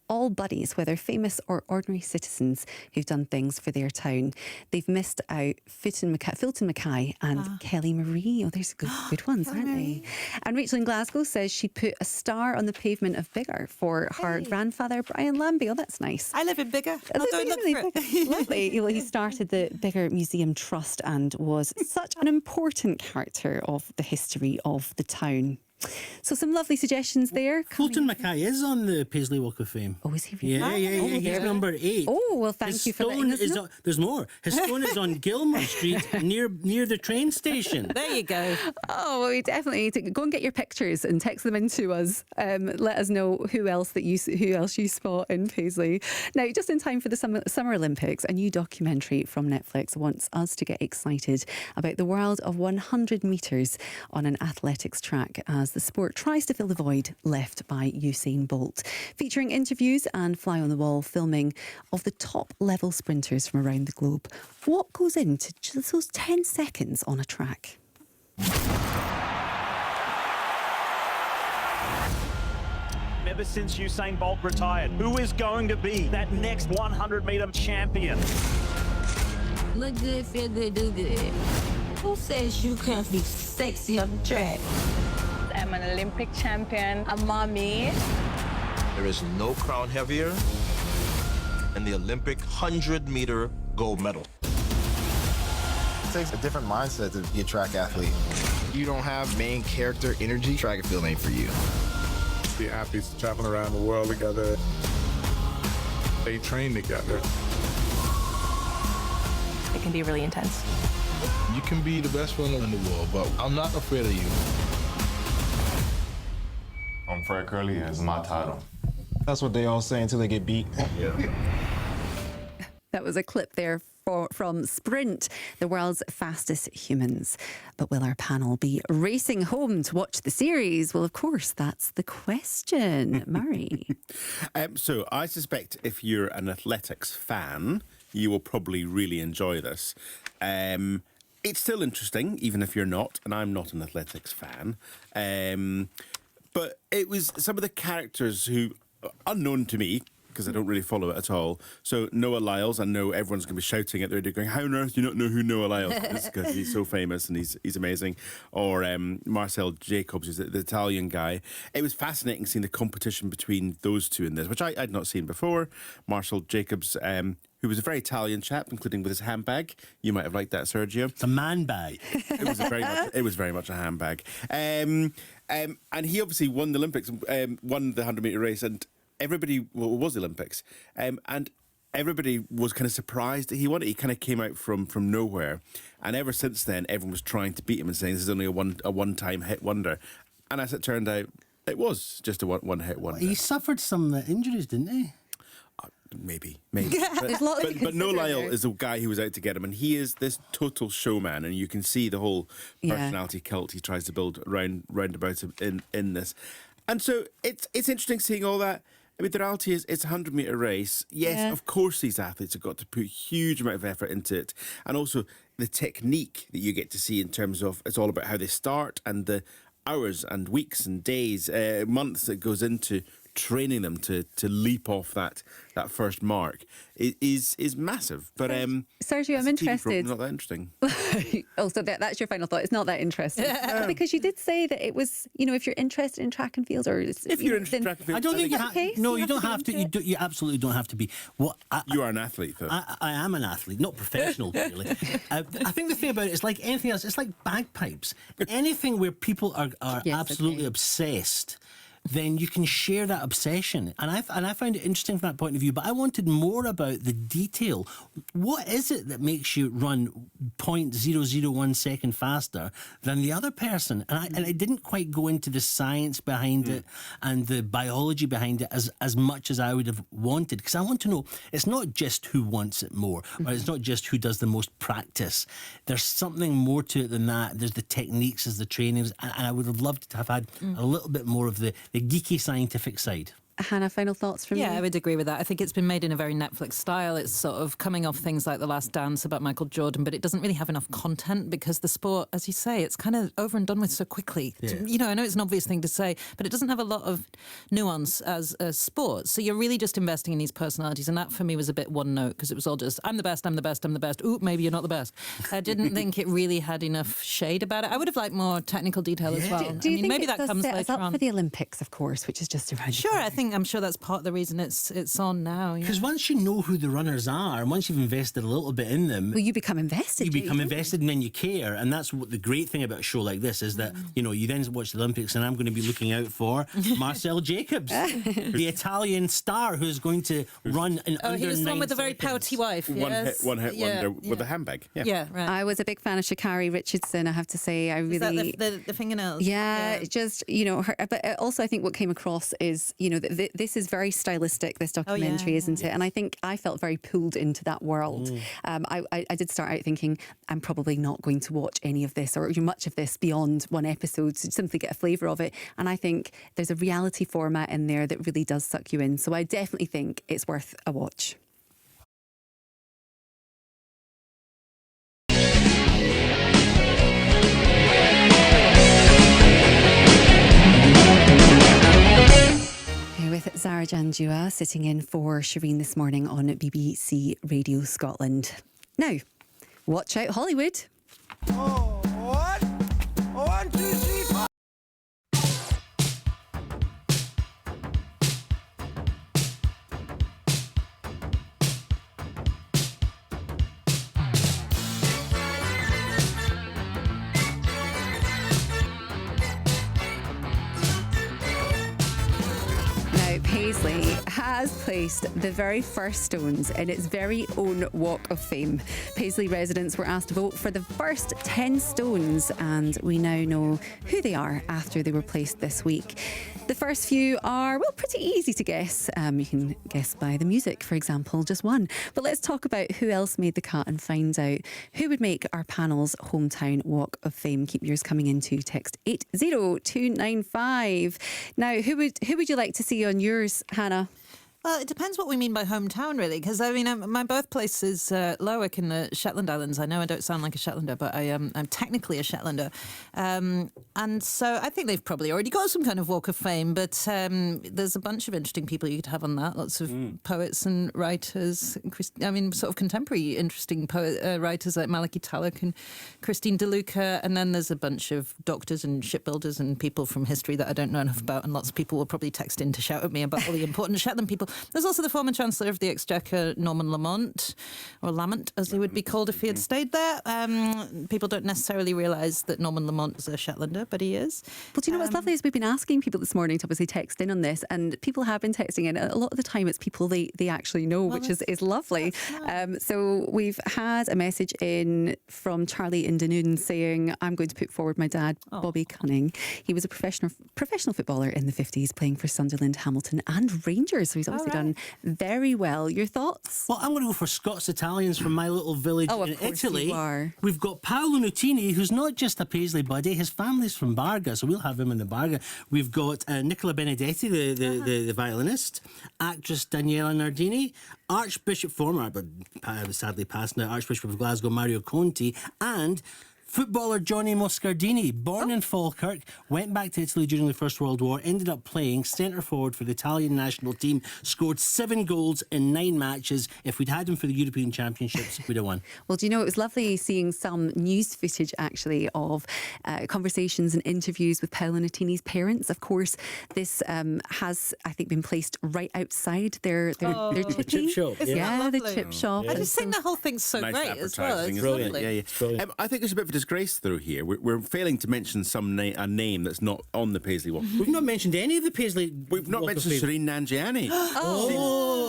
all buddies, whether famous or ordinary citizens who've done things for their town. They've missed out Fulton Mackay and Kelly Marie. Oh, there's good ones, aren't they? And Rachel in Glasgow says she put a star on the pavement of Biggar for her grandfather, Brian Lambie. Oh, that's nice. I live in Biggar. Lovely. Well, he started the Biggar Museum Trust and was such an important character of the history of the town. So some lovely suggestions there. Fulton Mackay is on the Paisley Walk of Fame. Oh, is he really? Yeah. He's number 8. Oh, well, thank you for letting us know. There's more. His stone is on Gilmore Street near the train station. There you go. Oh, well, we definitely need to go and get your pictures and text them in to us. Let us know who else you spot in Paisley. Now, just in time for the Summer Olympics, a new documentary from Netflix wants us to get excited about the world of 100 metres on an athletics track as the sport tries to fill the void left by Usain Bolt. Featuring interviews and fly-on-the-wall filming of the top-level sprinters from around the globe. What goes into just those 10 seconds on a track? Ever since Usain Bolt retired, who is going to be that next 100-metre champion? Look good, feel good, do good. Who says you can't be sexy on the track? I'm an Olympic champion, a mommy. There is no crown heavier than the Olympic 100-meter gold medal. It takes a different mindset to be a track athlete. You don't have main character energy, track and field ain't for you. The athletes traveling around the world together. They train together. It can be really intense. You can be the best runner in the world, but I'm not afraid of you. I'm Fred Curly, and it's my title. That's what they all say until they get beat. Yeah. That was a clip there from Sprint, the world's fastest humans. But will our panel be racing home to watch the series? Well, of course, that's the question. Murray. So I suspect if you're an athletics fan, you will probably really enjoy this. It's still interesting, even if you're not, and I'm not an athletics fan. But it was some of the characters who, unknown to me, because I don't really follow it at all. So Noah Lyles, I know everyone's going to be shouting at the radio going, how on earth do you not know who Noah Lyles is? Because he's so famous and he's amazing. Or Marcel Jacobs, who's the Italian guy. It was fascinating seeing the competition between those two in this, which I'd not seen before. Marcel Jacobs, who was a very Italian chap, including with his handbag. You might have liked that, Sergio. It's a man bag. It was very much a handbag. And he obviously won the Olympics, won the 100-metre race, and everybody, well, it was the Olympics, and everybody was kind of surprised that he won it. He kind of came out from nowhere, and ever since then, everyone was trying to beat him and saying this is only a one-time hit wonder. And as it turned out, it was just a one-hit wonder. He suffered some injuries, didn't he? Maybe. There's lots to but no consider Lyle there. is the guy who was out to get him, and he is this total showman, and you can see the whole personality cult he tries to build round about him in this. And so it's interesting seeing all that. I mean, the reality is it's a 100-metre race. Yes, of course these athletes have got to put a huge amount of effort into it. And also the technique that you get to see in terms of it's all about how they start and the hours and weeks and days, months that goes into training them to leap off that first mark is massive. But Sergio, I'm interested. Not that interesting. Oh, so that's your final thought. It's not that interesting. Because you did say that it was, if you're interested in track and field, or if you're interested in track and field, I don't think you have. No, you don't have to. You absolutely don't have to be. You are an athlete, though. I am an athlete, not professional, really. I think the thing about it is like anything else. It's like bagpipes. Anything where people are absolutely obsessed, then you can share that obsession. And I found it interesting from that point of view, but I wanted more about the detail. What is it that makes you run 0.001 second faster than the other person? And I didn't quite go into the science behind it and the biology behind it as much as I would have wanted, because I want to know, it's not just who wants it more, or it's not just who does the most practice. There's something more to it than that. There's the techniques, there's the trainings, and I would have loved to have had a little bit more of the geeky scientific side. Hannah, final thoughts from you? Yeah, I would agree with that. I think it's been made in a very Netflix style. It's sort of coming off things like The Last Dance about Michael Jordan, but it doesn't really have enough content because the sport, as you say, it's kind of over and done with so quickly. I know it's an obvious thing to say, but it doesn't have a lot of nuance as a sport. So you're really just investing in these personalities, and that for me was a bit one note because it was all just, I'm the best, I'm the best, I'm the best. Ooh, maybe you're not the best. I didn't think it really had enough shade about it. I would have liked more technical detail as well. Do you think maybe it that comes set us later up on. for the Olympics, of course, which is just around the corner? I'm sure that's part of the reason it's on now. Because once you know who the runners are, and once you've invested a little bit in them, well, you become invested. You become invested, and then you care, and that's what the great thing about a show like this is that you then watch the Olympics, and I'm going to be looking out for Marcel Jacobs, the Italian star who's going to run in under 9 he was the one with a very seconds. pouty wife. Yes. One hit wonder with a handbag. Yeah, right. I was a big fan of Sha'Carri Richardson, I have to say. I really. Is that the fingernails? Yeah, just her. But also, I think what came across is this is very stylistic. This documentary, isn't it? And I think I felt very pulled into that world. I did start out thinking I'm probably not going to watch any of this or much of this beyond one episode to simply get a flavour of it. And I think there's a reality format in there that really does suck you in. So I definitely think it's worth a watch. With Zara Janjua sitting in for Shereen this morning on BBC Radio Scotland. Now, watch out Hollywood. Oh, what? 1, 2, 3, 4. Paisley has placed the very first stones in its very own Walk of Fame. Paisley residents were asked to vote for the first 10 stones, and we now know who they are after they were placed this week. The first few are, well, pretty easy to guess. You can guess by the music, for example, just one. But let's talk about who else made the cut and find out who would make our panel's hometown Walk of Fame. Keep yours coming into text 80295. Now, who would you like to see on yours, Hannah? Well, it depends what we mean by hometown, really, because I mean, my birthplace is Lerwick in the Shetland Islands. I know I don't sound like a Shetlander, but I'm technically a Shetlander, and so I think they've probably already got some kind of Walk of Fame. But there's a bunch of interesting people you could have on that. Lots of poets and writers. Sort of contemporary interesting writers like Malachy Tulloch and Christine DeLuca, and then there's a bunch of doctors and shipbuilders and people from history that I don't know enough about, and lots of people will probably text in to shout at me about all the important Shetland people. There's also the former Chancellor of the Exchequer, Norman Lamont, or Lamont, as he would be called if he had stayed there. People don't necessarily realise that Norman Lamont is a Shetlander, but he is. Well, do you know what's lovely is we've been asking people this morning to obviously text in on this, and people have been texting in. A lot of the time it's people they actually know, which is lovely. Nice. So we've had a message in from Charlie in Dunoon saying, I'm going to put forward my dad, Bobby Cunning. He was a professional footballer in the 50s, playing for Sunderland, Hamilton and Rangers. So he's always obviously done very well. Your thoughts? Well, I'm going to go for Scots Italians from my little village in Italy. You are. We've got Paolo Nutini, who's not just a Paisley buddy. His family's from Barga, so we'll have him in the Barga. We've got Nicola Benedetti, the violinist, actress Daniela Nardini, Archbishop, former, but sadly passed now, Archbishop of Glasgow, Mario Conti, and footballer Johnny Moscardini, born in Falkirk, went back to Italy during the First World War, ended up playing centre forward for the Italian national team, scored 7 goals in 9 matches. If we'd had him for the European Championships, we'd have won. Well, do you know, it was lovely seeing some news footage actually of conversations and interviews with Paolo Nutini's parents. Of course, this has, I think, been placed right outside their chip shop. Yeah, the chip shop. I just think the whole thing's so Nice great as well. advertising, It's isn't it? lovely. Yeah, yeah. It's brilliant. I think there's a bit of a disgrace though here. We're failing to mention a name that's not on the Paisley Walk. We've not mentioned any of the Paisley. We've not Walk of mentioned Fame. Shereen Nanjiani.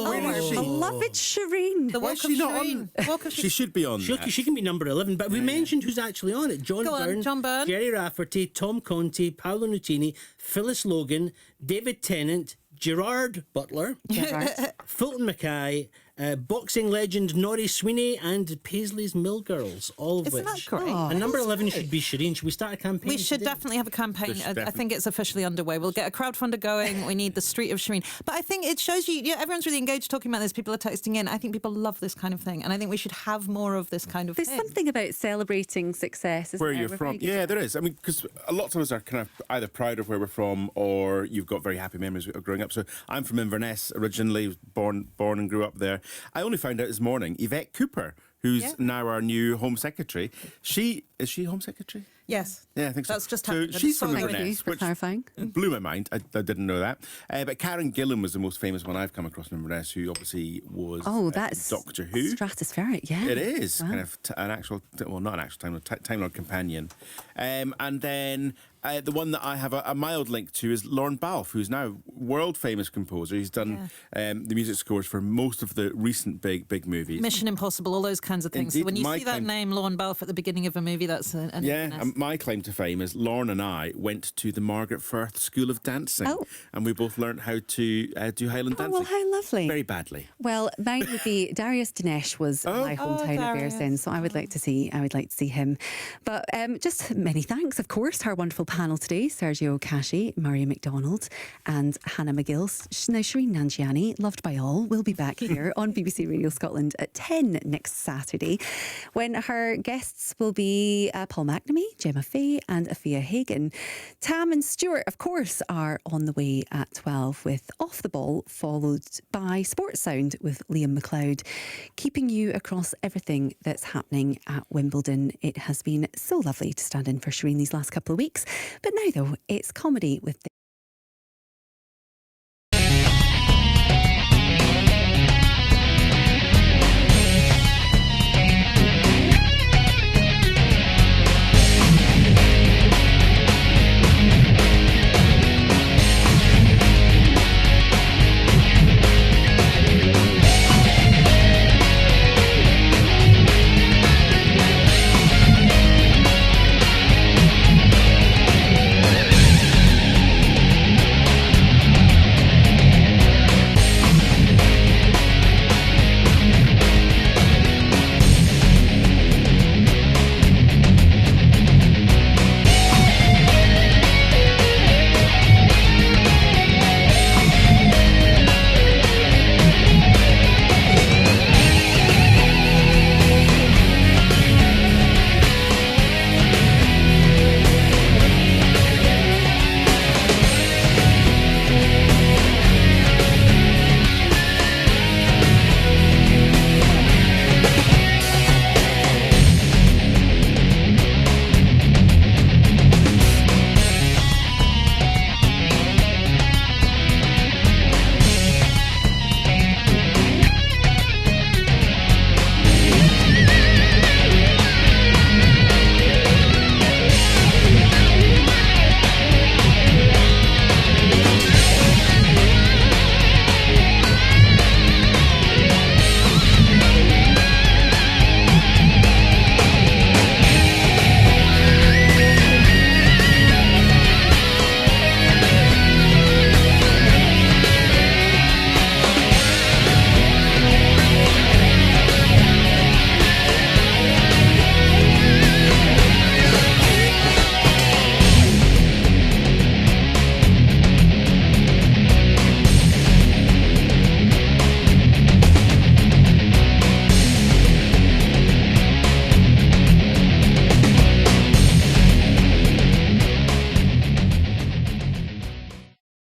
Where is she? Beloved Shereen. The Why Walk is of she not Shereen. on? Walk of She should be on. that. She can be number 11, but we mentioned who's actually on it. John Go on, Byrne, John Byrne. Jerry Rafferty, Tom Conti, Paolo Nutini, Phyllis Logan, David Tennant, Gerard Butler, Fulton Mackay, boxing legend Norrie Sweeney, and Paisley's Mill Girls, all of Isn't which. that great? And number 11 should be Shereen. Should we start a campaign? We should today? definitely have a campaign. Should I think it's officially underway. We'll get a crowdfunder going. We need the Street of Shereen. But I think it shows you, everyone's really engaged talking about this. People are texting in. I think people love this kind of thing. And I think we should have more of this kind of There's thing. something about celebrating success, isn't Where there? you're We're from. very good Yeah, at there is. I mean, because a lot of us are kind of either proud of where we're from or you've got very happy memories of growing up. So I'm from Inverness originally, was born and grew up there. I only found out this morning, Yvette Cooper, who's now our new Home Secretary. Is she Home Secretary? Yes. Yeah, I think so. That's just so happened. I she's just saw from that. Thank you Inverness, for which clarifying. blew my mind. I didn't know that. But Karen Gillan was the most famous one I've come across in Inverness, who obviously was that's Doctor Who. stratospheric, yeah. It is Wow. kind of an actual, well, not an actual Time Lord companion. And then the one that I have a mild link to is Lorne Balfe, who's now world famous composer. He's done the music scores for most of the recent big movies. Mission Impossible, all those kinds of things. Indeed, So when you my see that claim- name, Lorne Balfe, at the beginning of a movie, that's an and my claim to fame is Lorne and I went to the Margaret Firth School of Dancing, and we both learnt how to do Highland dancing. Well, how lovely. Very badly. Well, mine would be Darius Dinesh was my hometown of Darius. Bearsden, so I would like to see him. But just many thanks, of course, to our wonderful panel today: Sergio Casci, Maria McDonald, and Hannah McGill. Now, Shereen Nanjiani, loved by all, will be back here on BBC Radio Scotland at 10 next Saturday, when her guests will be Paul McNamee, Gemma Fay, and Afia Hagan. Tam and Stuart, of course, are on the way at 12 with Off the Ball, followed by Sports Sound with Liam McLeod, keeping you across everything that's happening at Wimbledon. It has been so lovely to stand in for Shereen these last couple of weeks. But now, though, it's comedy with